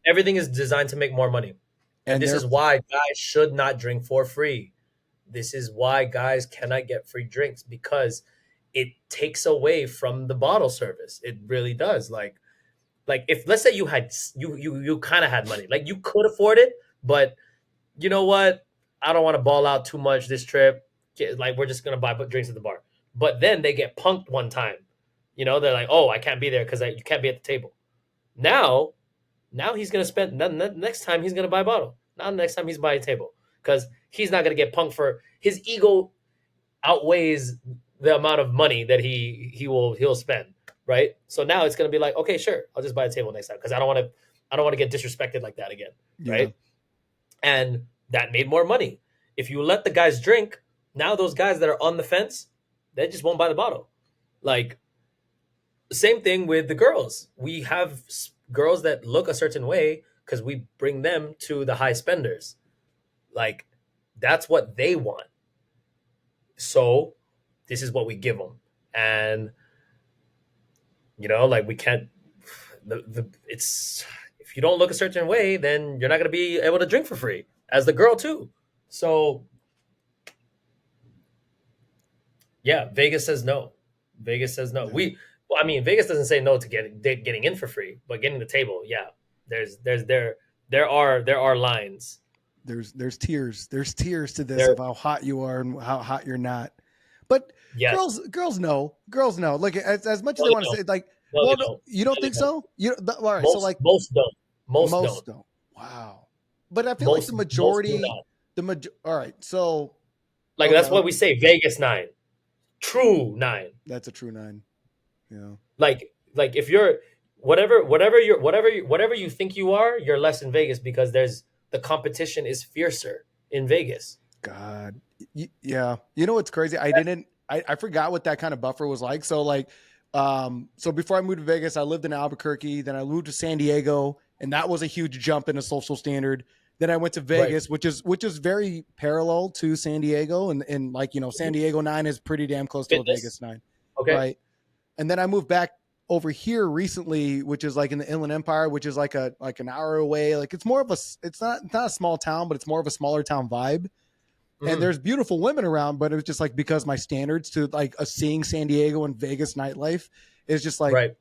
Everything is designed to make more money. And and this they're is why guys should not drink for free. This is why guys cannot get free drinks, because it takes away from the bottle service. It really does. Like if, let's say, you kind of had money, like you could afford it, but you know what? I don't want to ball out too much this trip. Like, we're just gonna buy drinks at the bar. But then they get punked one time. They're like, "Oh, I can't be there because you can't be at the table." Now, he's gonna spend. Next time he's gonna buy a bottle. Now next time he's buying a table, because he's not gonna get punked. For his ego outweighs the amount of money that he'll spend. Right. So now it's gonna be like, okay, sure, I'll just buy a table next time, because I don't want to get disrespected like that again. yeah. Right. And that made more money. If you let the guys drink, now those guys that are on the fence, they just won't buy the bottle. Like, same thing with the girls. We have girls that look a certain way because we bring them to the high spenders. Like, that's what they want. So this is what we give them. And, like, we can't, it's, if you don't look a certain way, then you're not going to be able to drink for free as the girl too. So yeah, Vegas says no. Vegas says no. Yeah. Vegas doesn't say no to getting in for free, but getting the table, yeah. There are lines. There's tiers. There's tiers to this There, of how hot you are and how hot you're not. But yes. girls know. Girls know. Like as much as No, they they want to don't. say, like, No, well, they don't. you don't No, they think don't. so? All right. So like Most don't. Most don't. don't. Wow. But I feel like the Most do majority, not. all right. So Like, okay, that's why we say Vegas 9. True 9. that's a true 9. Yeah. Like if you're whatever you think you are, you're less in Vegas, because the competition is fiercer in Vegas. God. Yeah. You know what's crazy? I forgot what that kind of buffer was like. So like, so before I moved to Vegas, I lived in Albuquerque, then I moved to San Diego, and that was a huge jump in a social standard. Then I went to Vegas, Right. which is very parallel to San Diego. And like, San Diego 9 is pretty damn close to a Fitness. Vegas 9. Okay. Right. And then I moved back over here recently, which is like in the Inland Empire, which is like an hour away. Like it's not a small town, but it's more of a smaller town vibe. And there's beautiful women around, but it was just like, because my standards to like seeing San Diego and Vegas nightlife is just like, Right.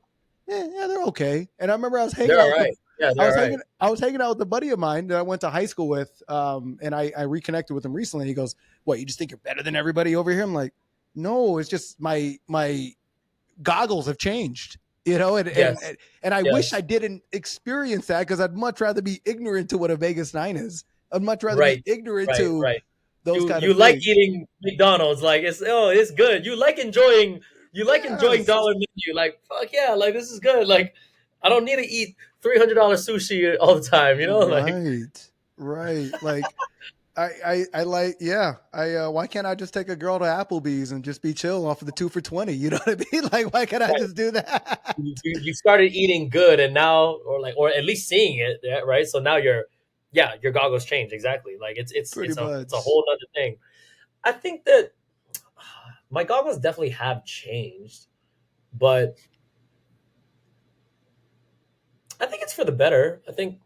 yeah, they're okay. And I remember I was hanging They're out all with right. Yeah, they're all right. I was hanging out with a buddy of mine that I went to high school with, and I reconnected with him recently. He goes, "What? You just think you're better than everybody over here?" I'm like, "No, it's just my goggles have changed." Yes. And I wish Yes. I didn't experience that, because I'd much rather be ignorant to what a Vegas 9 is. I'd much rather be Right. ignorant Right. to Right. those You kind you of like things. eating McDonald's, like, it's good. You like enjoying Yes. dollar menu, like, fuck yeah, like, this is good. Like, I don't need to eat $300 sushi all the time, like. Right. Like I like, yeah. Why can't I just take a girl to Applebee's and just be chill off of the 2 for 20? You know what I mean? Like, why can't I Right. just do that? You started eating good, and now, or at least seeing it, yeah, right? So now your goggles change, exactly. Like, Pretty it's a much. whole other thing. I think that my goggles definitely have changed, but I think it's for the better. I think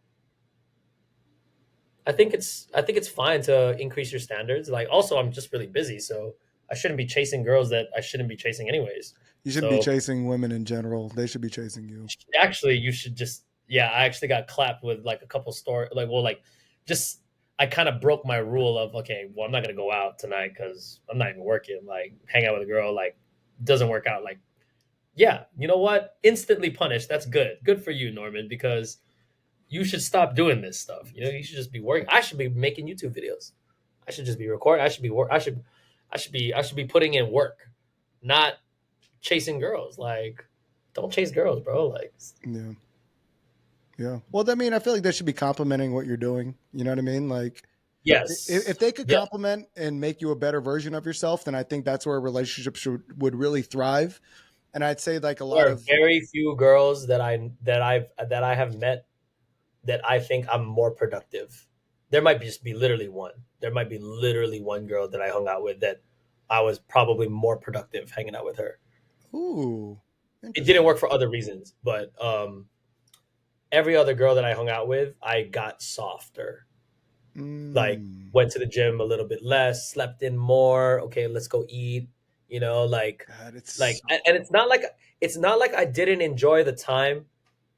it's fine to increase your standards. Like, also, I'm just really busy, so I shouldn't be chasing girls that I shouldn't be chasing anyways. You shouldn't be So chasing women in general. They should be chasing you. actually, you should just, yeah. I actually got clapped with like a couple story, like, well, like, just, I kind of broke my rule of, okay, well, I'm not gonna go out tonight because I'm not even working. Like, hang out with a girl, like, doesn't work out. Like, yeah, you know what? Instantly punished. That's good. Good for you, Norman, because you should stop doing this stuff. You know, you should just be working. I should be making YouTube videos. I should just be recording. I should be putting in work, not chasing girls. Like, don't chase girls, bro. Like, Yeah. Yeah. Well, I mean, I feel like they should be complimenting what you're doing. You know what I mean? Like, yes, if they could yeah. compliment and make you a better version of yourself, then I think that's where relationships would really thrive. And I'd say like a lot There are of, very few girls that I have met that I think I'm more productive. There might just be literally one. There might be literally one girl that I hung out with that I was probably more productive hanging out with her. ooh, It didn't interesting. work for other reasons, but every other girl that I hung out with, I got softer. Like, Mm, went to the gym a little bit less, slept in more. Okay, let's go eat. You know, God, like, it's and it's not like I didn't enjoy the time.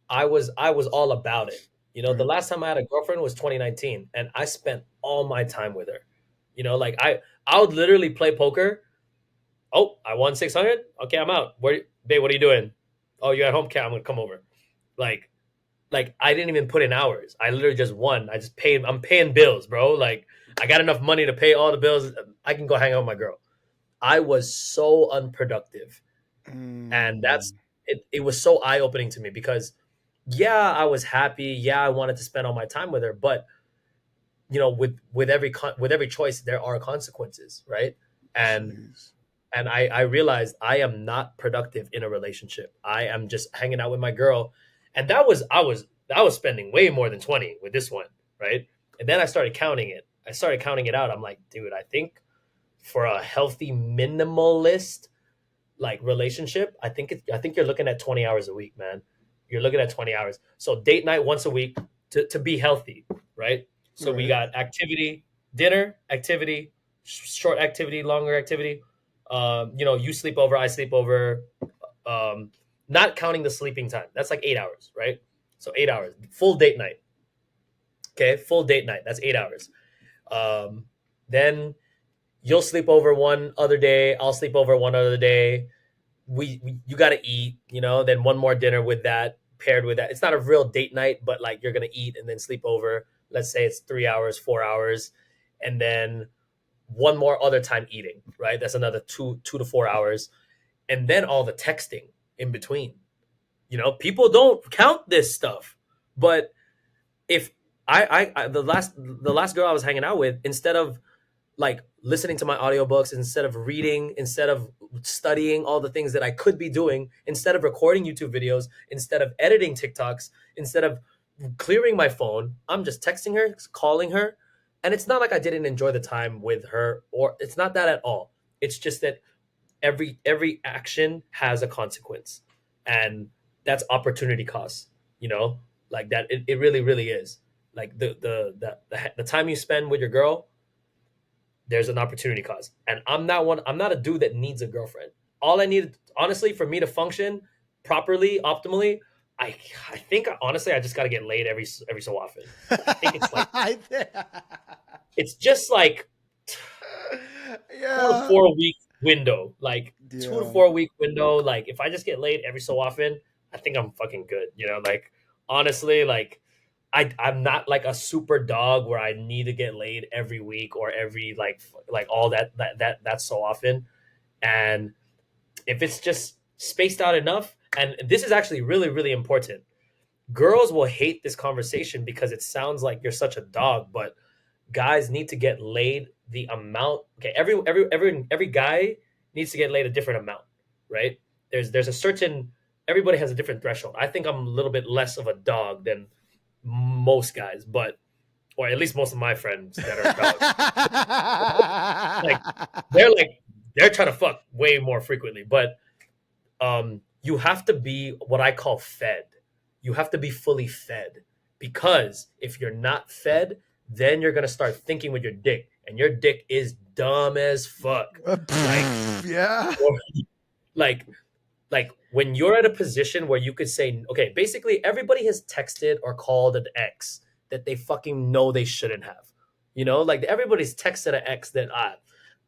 I was all about it. You know, the right. last time I had a girlfriend was 2019, and I spent all my time with her. You know, like I would literally play poker. Oh, I won 600. Okay, I'm out. Babe? What are you doing? Oh, you at home? Okay, I'm gonna come over. Like I didn't even put in hours. I literally just won. I just paid. I'm paying bills, bro. Like, I got enough money to pay all the bills. I can go hang out with my girl. I was so unproductive, and mm, it was so eye opening to me because yeah, I was happy. Yeah, I wanted to spend all my time with her, but you know, with every choice, there are consequences, right? And jeez. I realized I am not productive in a relationship. I am just hanging out with my girl, and I was spending way more than 20 with this one, right? And then I started counting it. I started counting it out. I'm like, dude, I think for a healthy minimalist like relationship, I think you're looking at 20 hours a week, man. You're looking at 20 hours. So date night once a week to be healthy, right? So we Right. got activity, dinner, activity, short activity, longer activity. You know, you sleep over, I sleep over. Um, Not counting the sleeping time. That's like 8 hours, right? So 8 hours, full date night. Okay, full date night. That's 8 hours. Then you'll sleep over one other day. I'll sleep over one other day. We you got to eat, you know, then one more dinner with that paired with that. It's not a real date night, but like you're going to eat and then sleep over. Let's say it's 3 hours, 4 hours, and then one more other time eating, right? That's another 2 to 4 hours. And then all the texting in between. You know, people don't count this stuff. But if the last girl I was hanging out with, instead of like listening to my audiobooks, instead of reading, instead of studying all the things that I could be doing, instead of recording YouTube videos, instead of editing TikToks, instead of clearing my phone, I'm just texting her, calling her. And it's not like I didn't enjoy the time with her, or it's not that at all. It's just that every action has a consequence. And that's opportunity cost, you know? Like that it really, really is. Like the time you spend with your girl, there's an opportunity cost. And I'm not a dude that needs a girlfriend. All I need, honestly, for me to function properly, optimally, I I think honestly I just got to get laid every so often. I think it's just like two to Yeah. four week window. Like two to Yeah. four week window. Like if I just get laid every so often, I think I'm fucking good. You know, like honestly, like I'm not like a super dog where I need to get laid every week or every like all that's so often. And if it's just spaced out enough, and this is actually really, really important. Girls will hate this conversation because it sounds like you're such a dog, but guys need to get laid the amount. Okay, every guy needs to get laid a different amount, right? There's a certain, everybody has a different threshold. I think I'm a little bit less of a dog than most guys, but or at least most of my friends that are dogs. Like they're like they're trying to fuck way more frequently, but you have to be what I call fed. You have to be fully fed because if you're not fed, then you're gonna start thinking with your dick, and your dick is dumb as fuck. Like, Yeah. like, like when you're at a position where you could say, okay, basically everybody has texted or called an ex that they fucking know they shouldn't have. You know, like everybody's texted an ex that I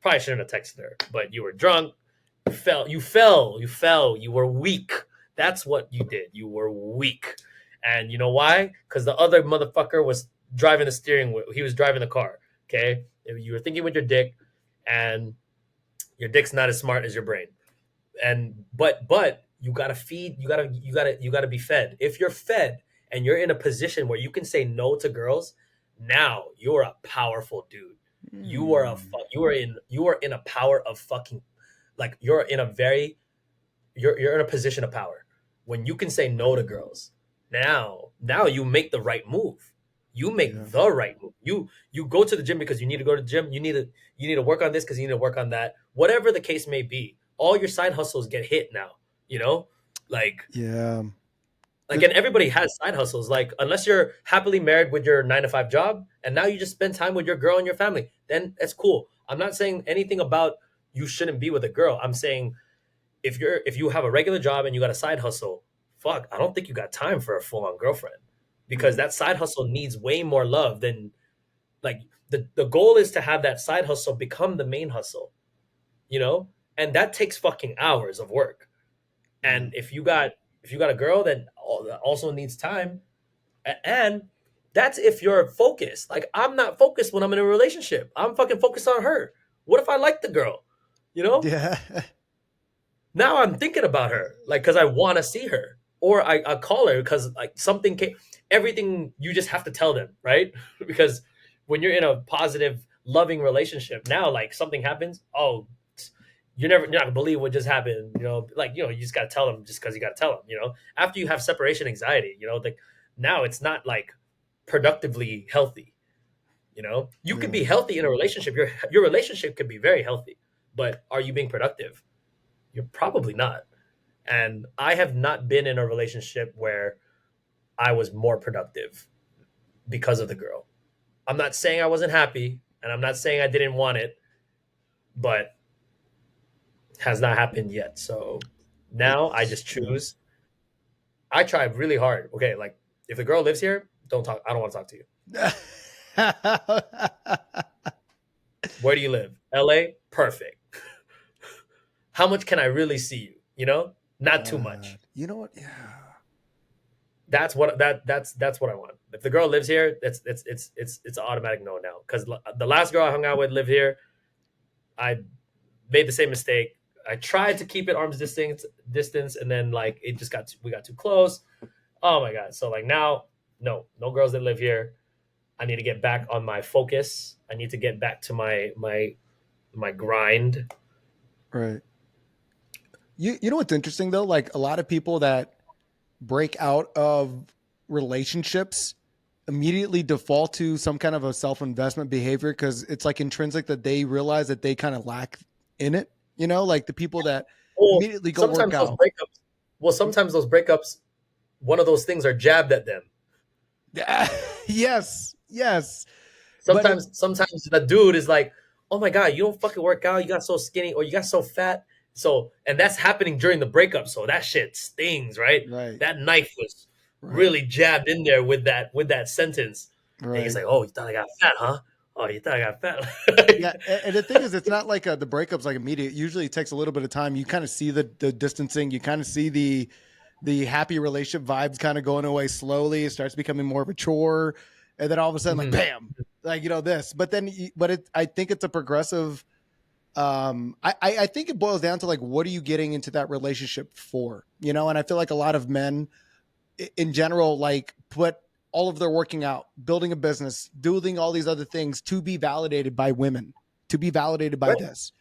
probably shouldn't have texted her, but you were drunk, you were weak. That's what you did. You were weak. And you know why? Because the other motherfucker was driving the steering wheel. He was driving the car. Okay, you were thinking with your dick, and your dick's not as smart as your brain. And but you gotta feed. You gotta be fed. If you're fed and you're in a position where you can say no to girls, now you're a powerful dude. You are in a power of fucking, like, you're in a position of power when you can say no to girls. Now you make the right move. You make the right move. You go to the gym because you need to go to the gym. You need to work on this because you need to work on that. Whatever the case may be, all your side hustles get hit now. You know, like Yeah. and everybody has side hustles. Like, unless you're happily married with your 9 to 5 job, and now you just spend time with your girl and your family, then that's cool. I'm not saying anything about you shouldn't be with a girl. I'm saying if you have a regular job and you got a side hustle, fuck, I don't think you got time for a full on girlfriend, because that side hustle needs way more love than, like, the goal is to have that side hustle become the main hustle, you know, and that takes fucking hours of work. And if you got a girl that also needs time, and that's if you're focused. Like, I'm not focused when I'm in a relationship. I'm fucking focused on her. What if I like the girl? You know? Yeah. Now I'm thinking about her, like, because I want to see her, or I call her because, like, something came. Everything you just have to tell them, right? Because when you're in a positive, loving relationship, now, like, something happens. Oh, you're not gonna believe what just happened. You know, like, you just gotta tell them just because you gotta tell them. You know, after you have separation anxiety, like, now it's not like productively healthy. You know, you could be healthy in a relationship. Your relationship could be very healthy, but are you being productive? You're probably not. And I have not been in a relationship where I was more productive because of the girl. I'm not saying I wasn't happy, and I'm not saying I didn't want it, but has not happened yet. So now I just choose. I try really hard. Okay, like, if the girl lives here, don't talk. I don't want to talk to you. Where do you live? LA? Perfect. How much can I really see you? Not too much. You know what? Yeah. That's what I want. If the girl lives here, it's an automatic no now. Because the last girl I hung out with lived here. I made the same mistake. I tried to keep it arm's distance, and then, like, we got too close. Oh my god! So, like, now, no girls that live here. I need to get back on my focus. I need to get back to my grind. Right. You know what's interesting though? Like, a lot of people that break out of relationships immediately default to some kind of a self-investment behavior because it's like intrinsic that they realize that they kind of lack in it. Like the people that Well, immediately go work sometimes those out. breakups. Well, sometimes those breakups, one of those things are jabbed at them. Yes. Sometimes the dude is like, "Oh my god, you don't fucking work out. You got so skinny, or you got so fat." So, and that's happening during the breakup. So that shit stings, right? Right. That knife was really jabbed in there with that sentence. Right. And he's like, "Oh, you thought I got fat, huh? Oh, you thought I got fat." Yeah, and the thing is, it's not like the breakup's like immediate. Usually, it takes a little bit of time. You kind of see the distancing. You kind of see the happy relationship vibes kind of going away slowly. It starts becoming more of a chore, and then all of a sudden, like, bam, like, this. But then, I think it's a progressive. I think it boils down to, like, what are you getting into that relationship for? And I feel like a lot of men, in general, like, put all of their working out, building a business, doing all these other things to be validated by women, to be validated by this.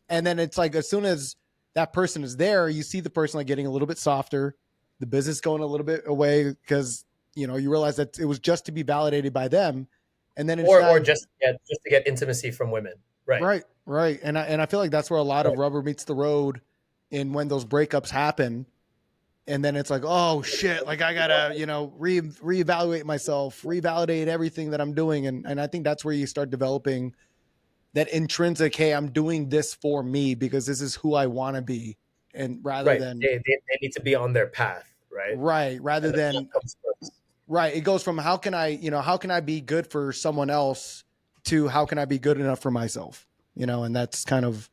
And then it's like, as soon as that person is there, you see the person, like, getting a little bit softer, the business going a little bit away because, you realize that it was just to be validated by them. And then or just to get intimacy from women. Right. Right. And I feel like that's where a lot of rubber meets the road in when those breakups happen. And then it's like, oh shit, like, I gotta, reevaluate myself, revalidate everything that I'm doing. And I think that's where you start developing that intrinsic, hey, I'm doing this for me because this is who I want to be. And rather than they need to be on their path, right? Right. Rather than right. It goes from how can I be good for someone else to how can I be good enough for myself? And that's kind of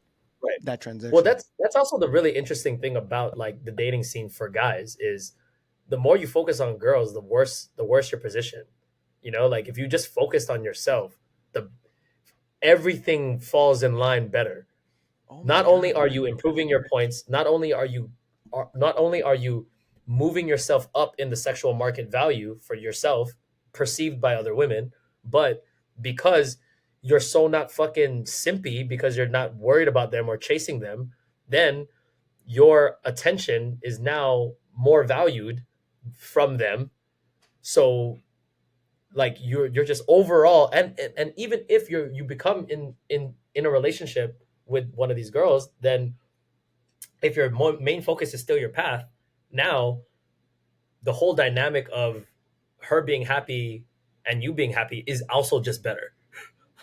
that transition. Well, that's also the really interesting thing about, like, the dating scene for guys is the more you focus on girls, the worse your position. You know, like if you just focused on yourself, the everything falls in line better. Oh my Not God. only are you improving your points, not only are you moving yourself up in the sexual market value for yourself, perceived by other women, but because you're so not fucking simpy because you're not worried about them or chasing them, then your attention is now more valued from them. So like you're just overall, and even if you become in a relationship with one of these girls, then if your main focus is still your path, now the whole dynamic of her being happy and you being happy is also just better.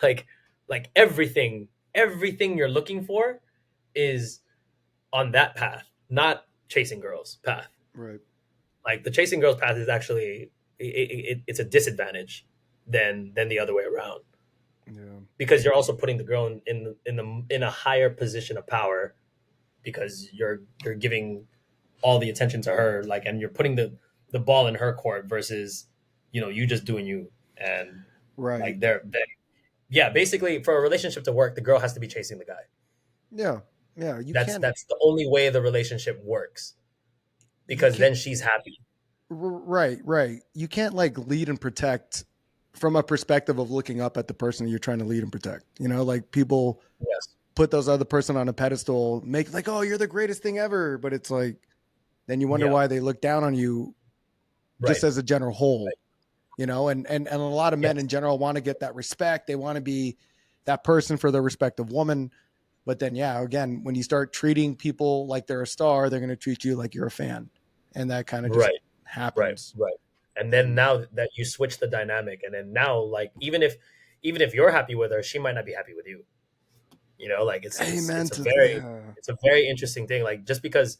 like like everything you're looking for is on that path, not chasing girls path. Right. Like the chasing girls path is actually it's a disadvantage than the other way around, Yeah. because you're also putting the girl in a higher position of power, because you're giving all the attention to her, like, and you're putting the ball in her court versus you just doing you. And Right. like yeah, basically for a relationship to work, the girl has to be chasing the guy. Yeah. Yeah. You that's can't. that's the only way the relationship works, You because can't. then she's happy. Right. Right. You can't like lead and protect from a perspective of looking up at the person you're trying to lead and protect. You know, like people Yes. put those other person on a pedestal, make like, oh, you're the greatest thing ever. But it's like, then you wonder Yeah. why they look down on you just Right. as a general whole, Right. you know, and a lot of men in Yes. general want to get that respect. They want to be that person for their respective woman. But then, yeah, again, when you start treating people like they're a star, they're going to treat you like you're a fan. And that kind of just Right. Right. happens. Right. And then And now that you switch the dynamic, and then now, like, even if you're happy with her, she might not be happy with you. Like amen it's a to very yeah. it's a very interesting thing. Like just because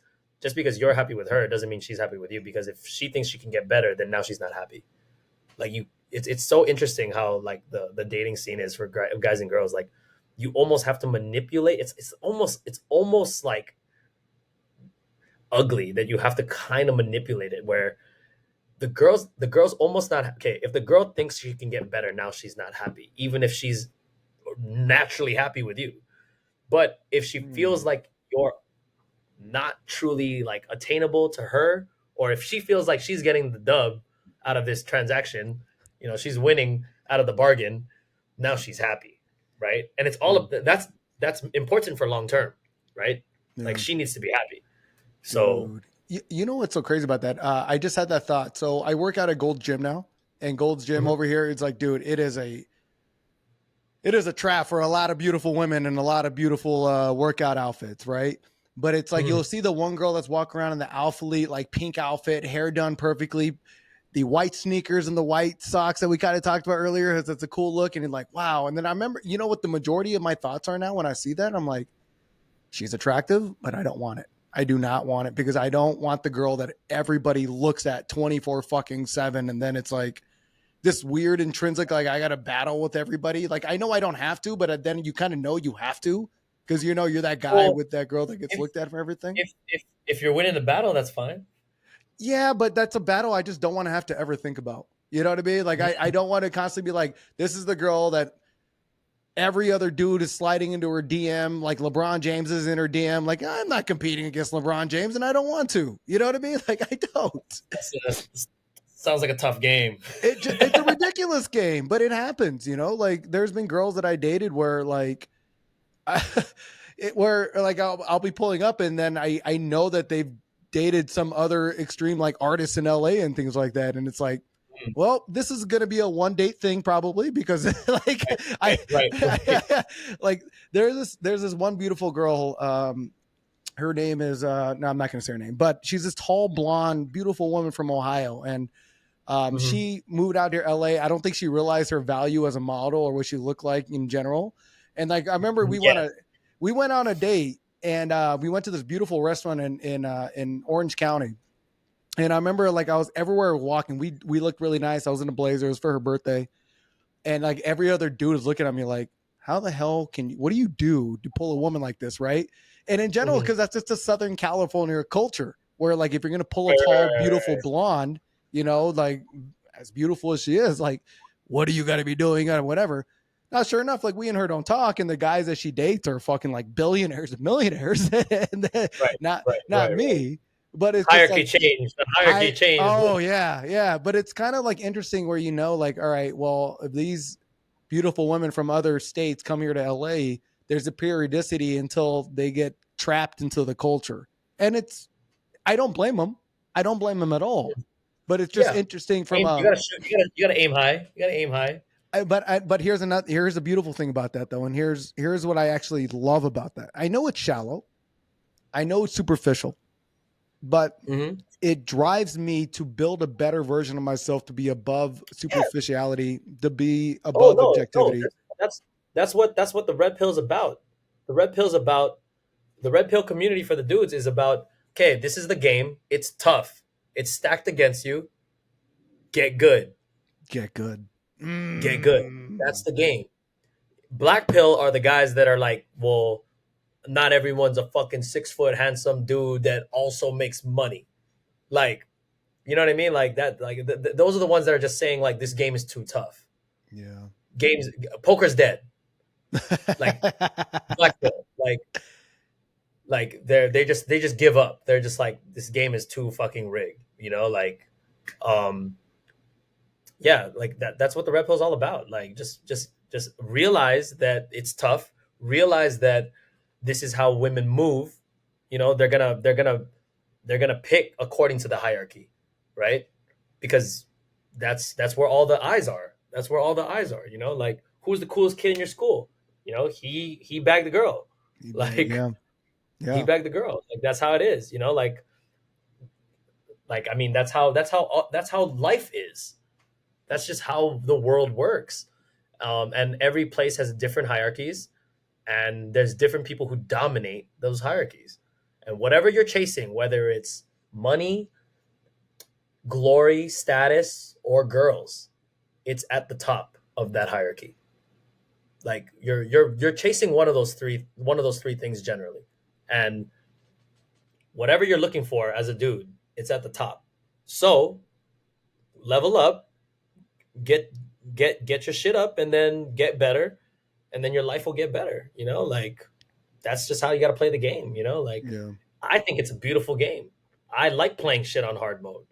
you're happy with her doesn't mean she's happy with you, because if she thinks she can get better, then now she's not happy. Like it's so interesting how like the dating scene is for guys and girls. Like you almost have to manipulate. It's almost like ugly that you have to kind of manipulate it, where the girl's almost not okay. If the girl thinks she can get better, now she's not happy, even if she's naturally happy with you. But if she feels Hmm. like you're not truly like attainable to her, or if she feels like she's getting the dub out of this transaction, she's winning out of the bargain, now she's happy, right? And it's all Hmm. of that's important for long term, right? Like Yeah. she needs to be happy. So Dude. You know what's so crazy about that? I just had that thought. So I work out at Gold's Gym now, and Gold's Gym mhm, over here, it's like, dude, it is a trap for a lot of beautiful women and a lot of beautiful workout outfits, right? But it's like you'll mhm, see the one girl that's walking around in the Alphalete, like pink outfit, hair done perfectly, the white sneakers and the white socks that we kind of talked about earlier. It's a cool look, and you're like, wow. And then I remember, you know what the majority of my thoughts are now when I see that? I'm like, she's attractive, but I don't want it. I do not want it because I don't want the girl that everybody looks at 24 fucking 7. And then it's like, this weird intrinsic, like I got to battle with everybody. Like I know I don't have to, but then you kind of know you have to because you're that guy well, with that girl that gets if looked at for everything. if you're winning the battle, that's fine. Yeah, but that's a battle I just don't want to have to ever think about. You know what I mean? Like I Mhm. don't want to constantly be like, this is the girl that every other dude is sliding into her DM, like LeBron James is in her DM. Like I'm not competing against LeBron James, and I don't want to. You know what I mean? Like I don't. That's sounds like a tough game. It's a ridiculous game, but it happens. Like there's been girls that I dated where like I, where like I'll be pulling up and then I know that they've dated some other extreme like artists in LA and things like that, and it's like, Mm, well, this is going to be a one date thing probably because like I, right, right. like there's this one beautiful girl. Her name is no, I'm not going to say her name, but she's this tall, blonde, beautiful woman from Ohio, and Mhm. she moved out here, LA. I don't think she realized her value as a model or what she looked like in general. And like I remember Yeah. we went on a date and we went to this beautiful restaurant in Orange County. And I remember like I was everywhere walking. We looked really nice. I was in a blazer. It was for her birthday. And like every other dude is looking at me like, how the hell what do you do to pull a woman like this, right? And in general, Mhm. because that's just a Southern California culture. Where like if you're gonna pull a Right, right, tall, right, beautiful right. blonde, like as beautiful as she is, like what do you got to be doing or whatever. Now, sure enough, like we and her don't talk, and the guys that she dates are fucking like billionaires and millionaires, and Right, right, not right, right. me. But it's just Hierarchy like changed. The hierarchy changed. oh yeah. But it's kind of like interesting where like, all right, well, if these beautiful women from other states come here to LA, there's a periodicity until they get trapped into the culture. And I don't blame them. I don't blame them at all. But it's just Yeah, interesting from aim, you a gotta shoot. You gotta aim high. You gotta aim high. but here's a beautiful thing about that though, and here's what I actually love about that. I know it's shallow, I know it's superficial, but Mm-hmm. it drives me to build a better version of myself, to be above Yeah. superficiality, to be Oh above no, no. objectivity. That's that's what the red pill's about. The red pill's about the red pill community for the dudes is about. Okay, this is the game. It's tough. It's stacked against you. Get good. Get good. Get good. That's the game. Black pill are the guys that are like, well, not everyone's a fucking 6 foot handsome dude that also makes money. Like, you know what I mean? Like that. Like those are the ones that are just saying like this game is too tough. Yeah. Games, poker's dead. Like black pill. Like they just give up. They're just like this game is too fucking rigged. Like um yeah, like that's what the red pill is all about. Like just realize that it's tough. Realize that this is how women move. They're gonna pick according to the hierarchy, right? Because that's where all the eyes are. That's where all the eyes are. Like who's the coolest kid in your school? He bagged the girl. Like Yeah. he Yeah. bagged the girl. Like that's how it is. Like I mean that's how life is. That's just how the world works. And every place has different hierarchies, and there's different people who dominate those hierarchies. And whatever you're chasing, whether it's money, glory, status, or girls, it's at the top of that hierarchy. Like you're chasing one of those three things generally. And whatever you're looking for as a dude, it's at the top. So level up, get get your shit up, and then get better, and then your life will get better. Like that's just how you got to play the game. Like Yeah. I think it's a beautiful game. I like playing shit on hard mode.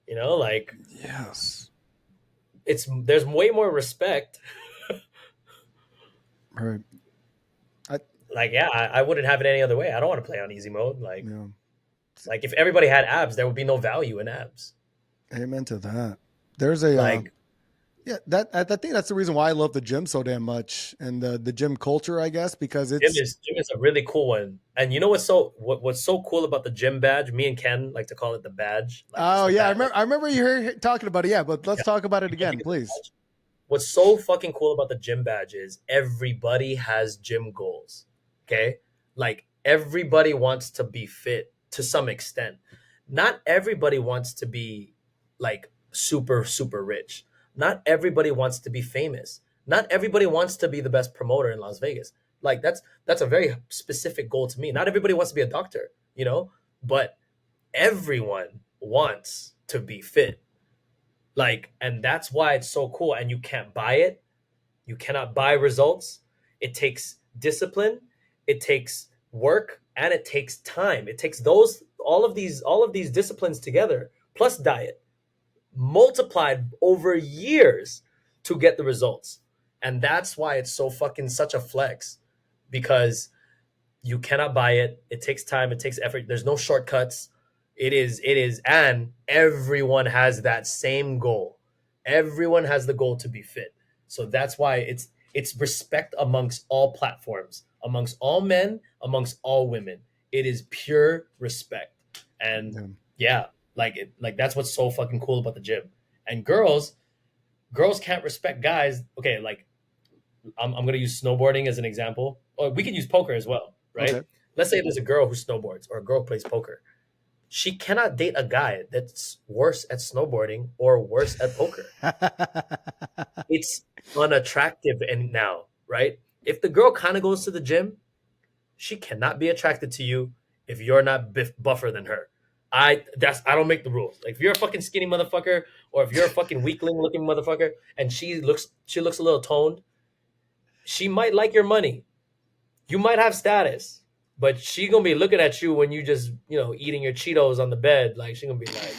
Like Yes. there's way more respect. Right. I Like yeah, I wouldn't have it any other way. I don't want to play on easy mode. Like yeah. like if everybody had abs, there would be no value in abs. Amen to that. There's a Like yeah, I think that's the reason why I love the gym so damn much, and the gym culture, I guess, because gym it's is gym is a really cool one. And you know what's so cool about the gym badge? Me and Ken like to call it the badge. Like it's oh the yeah, badge. Like I remember you talking about it. Yeah, but let's yeah, talk about it because you again, get the please. badge. What's so fucking cool about the gym badge is everybody has gym goals. Okay? Like everybody wants to be fit to some extent. Not everybody wants to be like super super rich. Not everybody wants to be famous. Not everybody wants to be the best promoter in Las Vegas. Like that's a very specific goal to me. Not everybody wants to be a doctor, but everyone wants to be fit. Like, and that's why it's so cool. And you can't buy it. You cannot buy results. It takes discipline, it takes work, and it takes time. It takes those all of these disciplines together, plus diet, multiplied over years to get the results. And that's why it's so fucking such a flex, because you cannot buy it. It takes time, it takes effort. There's no shortcuts. It is, and everyone has that same goal. Everyone has the goal to be fit. So that's why it's respect amongst all platforms, amongst all men, amongst all women. It is pure respect. And Yeah. yeah, like that's what's so fucking cool about the gym. And girls can't respect guys. Okay, like I'm gonna use snowboarding as an example, or we can use poker as well, Okay. right? Let's say there's a girl who snowboards or a girl who plays poker. She cannot date a guy that's worse at snowboarding or worse at poker. It's unattractive and now, right? If the girl kind of goes to the gym, she cannot be attracted to you if you're not buffer than her. I don't make the rules. Like if you're a fucking skinny motherfucker, or if you're a fucking weakling looking motherfucker, and she looks a little toned, she might like your money. You might have status, but she gonna be looking at you when you just eating your Cheetos on the bed. Like she gonna be like,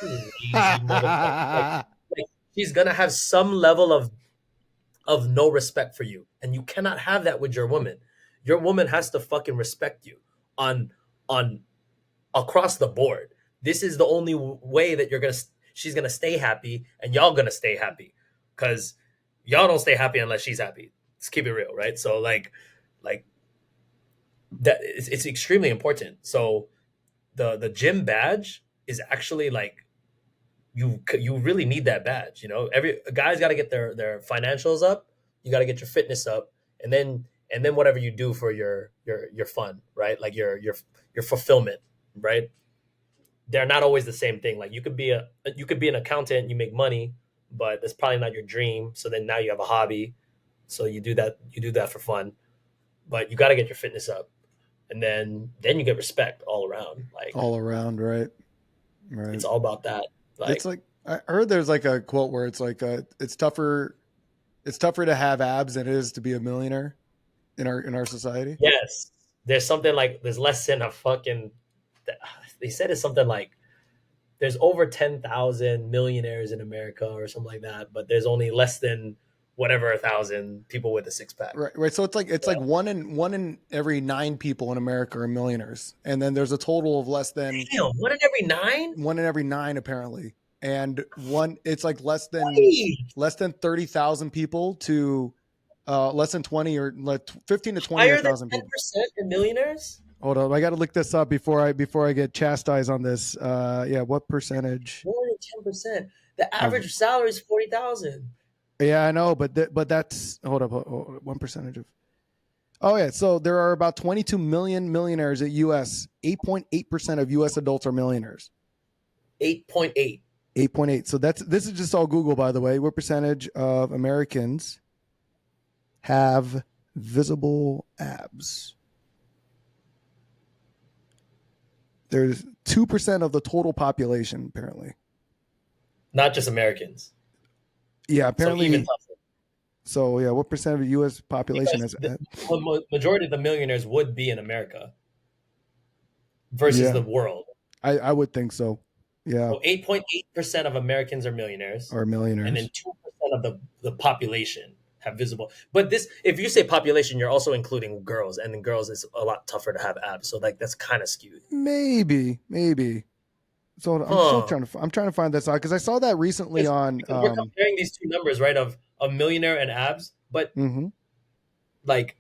"You lazy motherfucker." Like she's gonna have some level of no respect for you, and you cannot have that with your woman. Your woman has to fucking respect you on on across the board. This is the only way that she's gonna stay happy, and y'all gonna stay happy, because y'all don't stay happy unless she's happy. Let's keep it real, right? So like that, it's extremely important. So the gym badge is actually like you really need that badge. Every guy's got to get their financials up. You got to get your fitness up, and then whatever you do for your fun, right? Like your fulfillment, right? They're not always the same thing. Like you could be an accountant, you make money, but that's probably not your dream. So then now you have a hobby, so you do that for fun, but you got to get your fitness up, and then you get respect all around. Like All around, right? Right. it's all about that. It's Like like I heard there's like a quote where it's like it's tougher to have abs than it is to be a millionaire in our society. yes, there's something like there's less than a fucking. They said it's something like there's over 10,000 millionaires in America or something like that, but there's only less than whatever 1,000 people with a six pack. Right, right. So it's like one in every 9 people in America are millionaires, and then there's a total of less than Damn, one in every nine? one in every 9 apparently, and it's like less than Hey, 30,000 people to less than 20 or like 15 to 20 higher than thousand people. 10% in millionaires? Hold on, I got to look this up before I get chastised on this. Yeah, what percentage? More than 10%. The Of, average salary is 40,000. yeah, I know, but that's hold up, one percentage of. Oh yeah, so there are about 22 million millionaires at U.S. 8.8% of U.S. adults are millionaires. 8.8. 8.8. So this is just all Google, by the way. What percentage of Americans have visible abs? There's 2% of the total population, apparently. Not just Americans. Yeah, So apparently. even tougher. So yeah, what percent of the U.S. population Because has the abs? majority of the millionaires would be in America versus Yeah, the world. I would think so. Yeah, So 8.8% of Americans are millionaires, or and then millionaires. 2% of the population have visible. But if you say population, you're also including girls, and in girls it's a lot tougher to have abs. So like that's kind of skewed. Maybe. So Huh. I'm trying to find this out because I saw that recently Because, on. because we're comparing these two numbers, right, of a millionaire and abs, but Mhm. like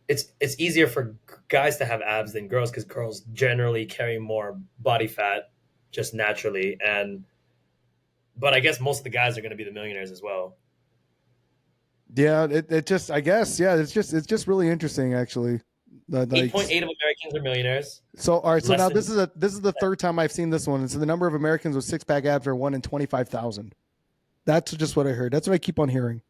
it's easier for guys to have abs than girls, because girls generally carry more body fat just naturally, and but I guess most of the guys are going to be the millionaires as well. Yeah, it just I guess yeah, it's just really interesting actually. Like 8.8 of Americans are millionaires. so all right, so Less now than this is the third time I've seen this one. And so the number of Americans with six pack abs are 1 in 25,000. That's just what I heard. That's what I keep on hearing.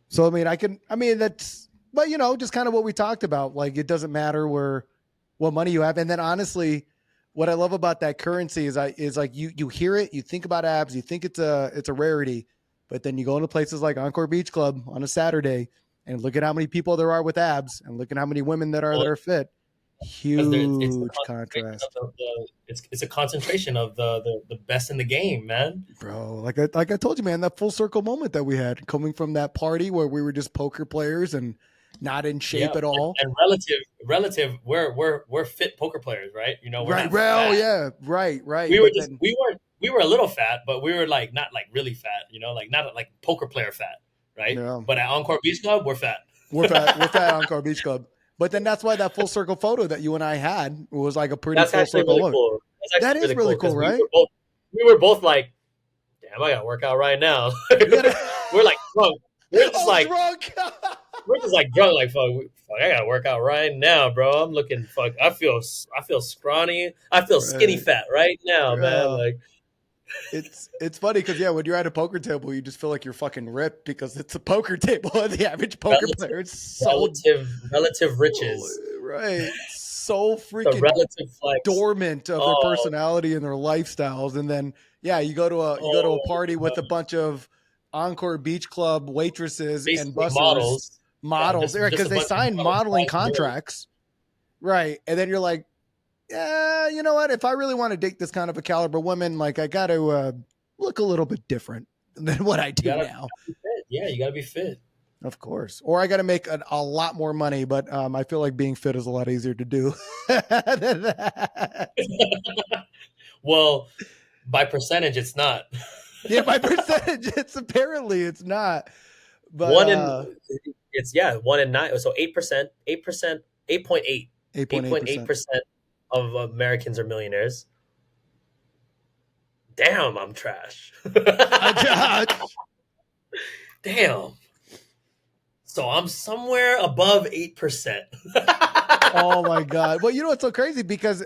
So I mean that's but just kind of what we talked about. Like it doesn't matter what money you have. And then honestly, what I love about that currency is like you hear it, you think about abs, you think it's a rarity, but then you go into places like Encore Beach Club on a Saturday and look at how many people there are with abs and look at how many women that are fit. because it's the Huge concentration of contrast. it's a concentration of the best in the game, man. Bro, like I told you, man, that full circle moment that we had coming from that party where we were just poker players and not in Yeah, shape at all. and relative, we're fit poker players, right? We're Right, not well, fat. yeah, right. We were But just then, we were a little fat, but we were like not like really fat, like not like poker player fat, right? no, But at Encore Beach Club, we're fat. we're fat Encore Beach Club. But then that's why that full circle photo that you and I had was like a pretty That's full actually circle really look. cool. That's That actually is really really cool cool, because we right? were both like, damn, I gotta work out right now. You gotta. We're like drunk. We're just Oh, like drunk. we're just like drunk, like fuck, I gotta work out right now, bro. I'm looking fuck. I feel scrawny. I feel skinny Right. fat right now, man. Yeah. Like It's funny because yeah, when you're at a poker table, you just feel like you're fucking ripped because it's a poker table. And the average poker relative, player is so relative riches. Right. So The freaking relative flex. dormant of their Oh, personality and their lifestyles. And then, yeah, you go to a oh, party with a bunch of Encore Beach Club waitresses and basically bussers, models. Yeah, models, just because a they bunch of signed models modeling flying through. contracts. Right. And then you're like, yeah, you know what? If I really want to date this kind of a caliber woman, like I got to look a little bit different than what I You do gotta now. be fit. Yeah, you gotta be fit. Of course. Or I got to make a lot more money, but I feel like being fit is a lot easier to do than that. Well, by percentage, it's not. Yeah, by percentage, it's not. But One in it's yeah, 1 in 9. So 8%, 8%, 8.8, eight point eight 8.8%. percent of Americans are millionaires. Damn, I'm trash. Damn. So I'm somewhere above 8%. Oh my god. Well, you know what's so crazy because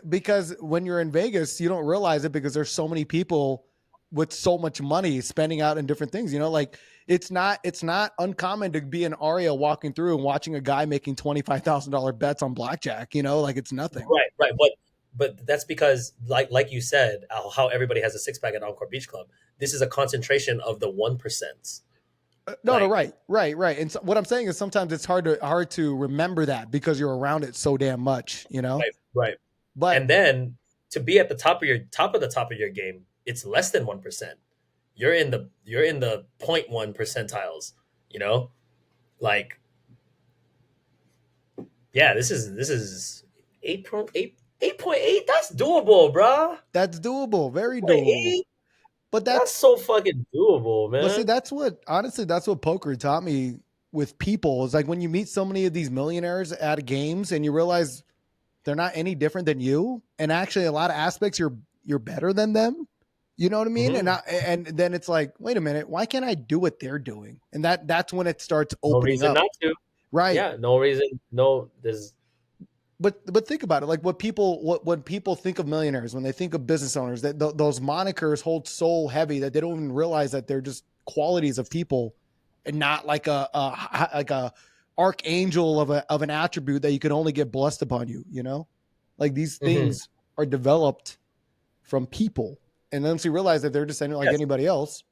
when you're in Vegas, you don't realize it because there's so many people with so much money spending out in different things. You know, like it's not uncommon to be an Aria walking through and watching a guy making $25,000 bets on blackjack. You know, like it's nothing. Right, right. But that's because like you said, how everybody has a six pack at Encore Beach Club. This is a concentration of the 1%. No, no, Like right. And so, what I'm saying is sometimes it's hard to remember that because you're around it so damn much. You know, right, right. but And then to be at the top of your game, it's less than 1%. You're in the 0.1 percentiles, you know? Like, yeah, this is 8.8. That's doable, bruh. that's doable, very doable. 8.8. But That's that's so fucking doable, But see, man. that's what poker taught me with people. Is like when you meet so many of these millionaires at games and you realize they're not any different than you, and actually a lot of aspects you're better than them. You know what I mean? Hmm. And then it's like, wait a minute, why can't I do what they're doing? And that's when it starts No opening reason up, not to. right? Yeah, no reason. No, there's But think about it, like what when people think of millionaires, when they think of business owners, that those monikers hold so heavy that they don't even realize that they're just qualities of people, and not like a archangel of an attribute that you can only get blessed upon you. You know, like these mhm. things are developed from people, and then once you realize that they're just like Yes. anybody else,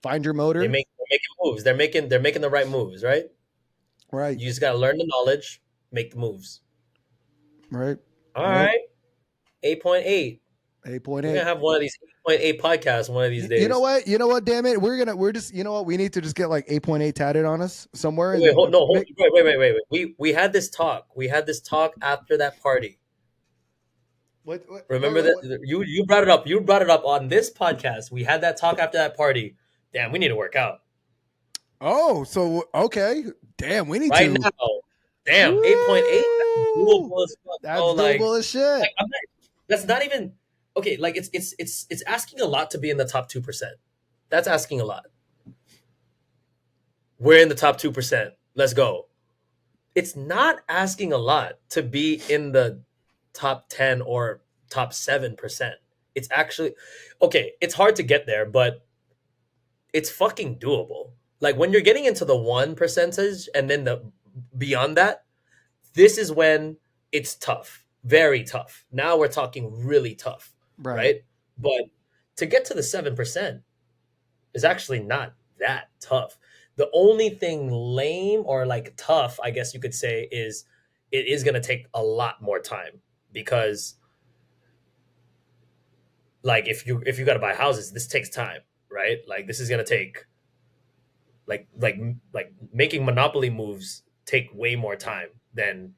find your They motor, make they're making moves. They're making the right moves, right? right, You just gotta learn the knowledge, make the moves. right, All right, right. 8.8. 8.8. We're gonna have one of these 8.8 podcasts one of these You know days. what? You know what? Damn it! We're just. You know what? We need to just get like 8.8 tatted on us somewhere, and Wait, then hold, no, hold, make. wait. We had this talk. We had this talk after that party. Wait, Remember wait, that what? you brought it up. You brought it up on this podcast. We had that talk after that party. Damn, we need to work out Oh, so okay. Damn, we need right to. now. Damn, 8.8. That's Woo! doable as fuck, bro. That's doable as shit. I'm not, that's not even okay. Like it's asking a lot to be in the top 2%. That's asking a lot. We're in the top 2%. Let's go. It's not asking a lot to be in the top 10 or top 7%. It's actually okay. It's hard to get there, but it's fucking doable. Like when you're getting into the 1 percentage and then the beyond that, this is when it's tough, very tough. Now we're talking really tough, Right. right? But to get to the 7% is actually not that tough. The only thing lame or like tough, I guess you could say, is it is going to take a lot more time because like if you got to buy houses, this takes time, right? Like this is going to take like making monopoly moves take way more time than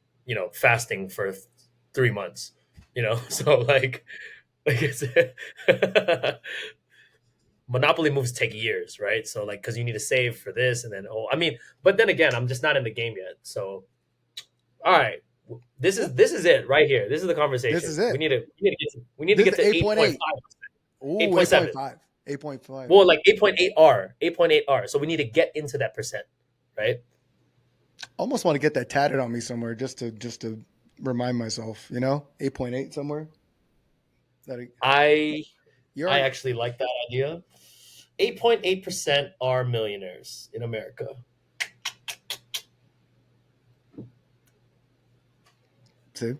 fasting for 3 months. So like it's monopoly moves take years, right? So like because you need to save for this and then I mean, but then again, I'm just not in the game yet. So all right, this Well, is this is it right here. This is the this conversation. is We it. need to we need to get to, we need to This is get the to 8.5, 8.8. eight Ooh, point 8.5. seven. 8.5. Well, like 8.8R. So we need to get into that percent, right? Almost want to get that tatted on me somewhere just to remind myself, 8.8 somewhere. That I you're I already actually like that idea. 8.8% are millionaires in America. See,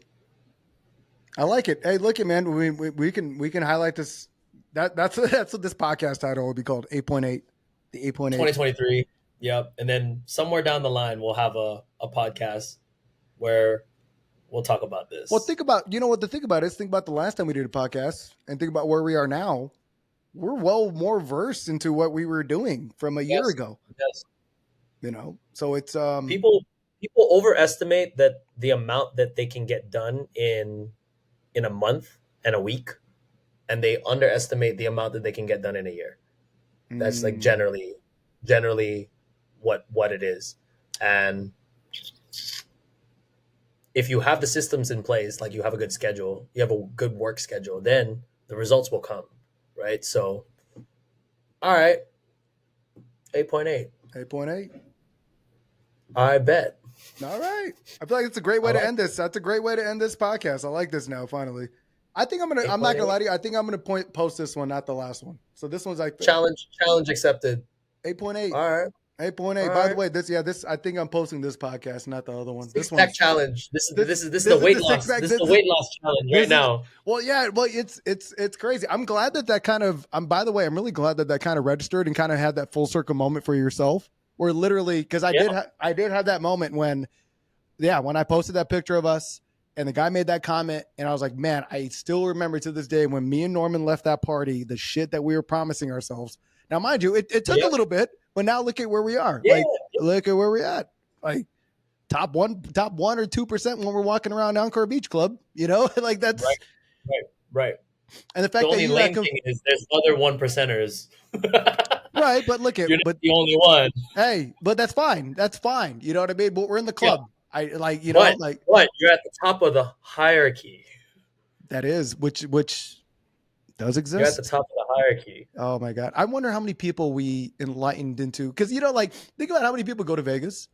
I like it. Hey, look, man, we can highlight this. That's what this podcast title will be called. 8.8, the 8.8. 2023. Yep. And then somewhere down the line, we'll have a podcast where we'll talk about this. Well, think about, you know what the thing about is, think about the last time we did a podcast and think about where we are now. We're well more versed into what we were doing from a year ago. Yes. You know, so it's people overestimate that the amount that they can get done in a month and a week, and they underestimate the amount that they can get done in a year. That's like generally what it is. And if you have the systems in place, like you have a good schedule, you have a good work schedule, then the results will come, right? So, all right, 8.8. 8.8. I bet. All right. I feel like it's a great way to end this. That's a great way to end this podcast. I like this now, finally. I think I'm not going to lie to you. I think I'm going to post this one, not the last one. So this one's like challenge accepted. 8.8. All right. 8.8. By the way, this I think I'm posting this podcast, not the other one. This one's challenge. This is the weight loss. This is the weight loss challenge right now. Well, yeah. Well, it's crazy. I'm glad that kind of. By the way, I'm really glad that kind of registered and kind of had that full circle moment for yourself. Where literally, because I did have that moment when I posted that picture of us and the guy made that comment, and I was like, man, I still remember to this day when me and Norman left that party, the shit that we were promising ourselves. Now, mind you, it took a little bit. But now look at where we are. Yeah. Like, look at where we're at. Like top 1 or 2% when we're walking around Encore Beach Club. You know, like that's right. And the fact the only that lame thing is there's other 1%ers. Right, but look at you're not the only one. Hey, but that's fine. That's fine. You know what I mean? But we're in the club. Yeah. But you're at the top of the hierarchy. That is which does exist. You're at the top of the hierarchy. Oh my God. I wonder how many people we enlightened into, because like think about how many people go to Vegas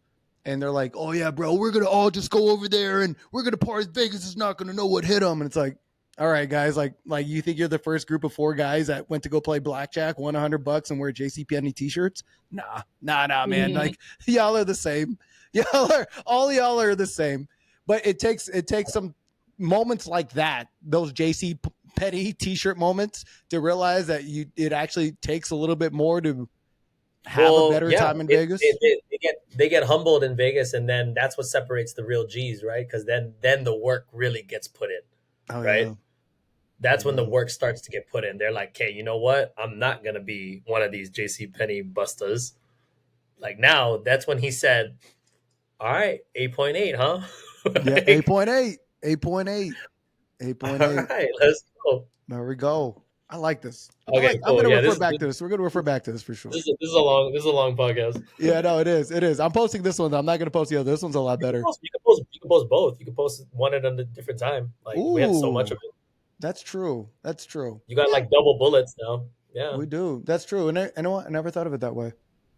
and they're like, oh yeah, bro, we're gonna all just go over there and we're gonna party. Vegas is not gonna know what hit them. And it's like, all right, guys, like you think you're the first group of 4 guys that went to go play blackjack, won $100 and wear JCPenney t-shirts? Nah, man. Mm-hmm. Like y'all are the same. All y'all are the same. But it takes some moments like that, those JC Petty t-shirt moments, to realize that it actually takes a little bit more to have a better time in Vegas. They get humbled in Vegas, and then that's what separates the real G's, right? Because then the work really gets put in, right? Yeah. That's when the work starts to get put in. They're like, "Okay, you know what? I'm not gonna be one of these JCPenney busters." Like now, that's when he said, "All right, 8.8, huh?" Yeah, 8.8, 8.8. 8.8. All right, let's go. There we go. I like this. Okay, I'm going to refer back to this. We're going to refer back to this for sure. This is a long podcast. Yeah, no, it is. It is. I'm posting this one. I'm not going to post the other. This one's a lot better. You can post both. You can post one at a different time. Like we had so much of it. That's true. That's true. You got like double bullets now. Yeah, we do. That's true. And you know what? I never thought of it that way.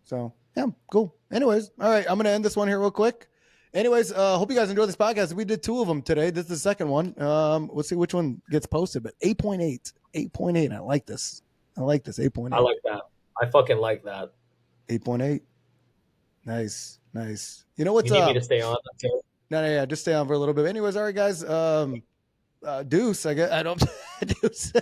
So yeah, cool. Anyways, all right. I'm going to end this one here real quick. Anyways, hope you guys enjoyed this podcast. We did 2 of them today. This is the second one. Let's see which one gets posted. But 8.8. 8.8. I like this. 8.8. I like that. I fucking like that. 8.8. Nice. You know what's up? You need me to stay on? Okay. No, just stay on for a little bit. Anyways, all right, guys. Deuce, I guess. I don't. Deuce.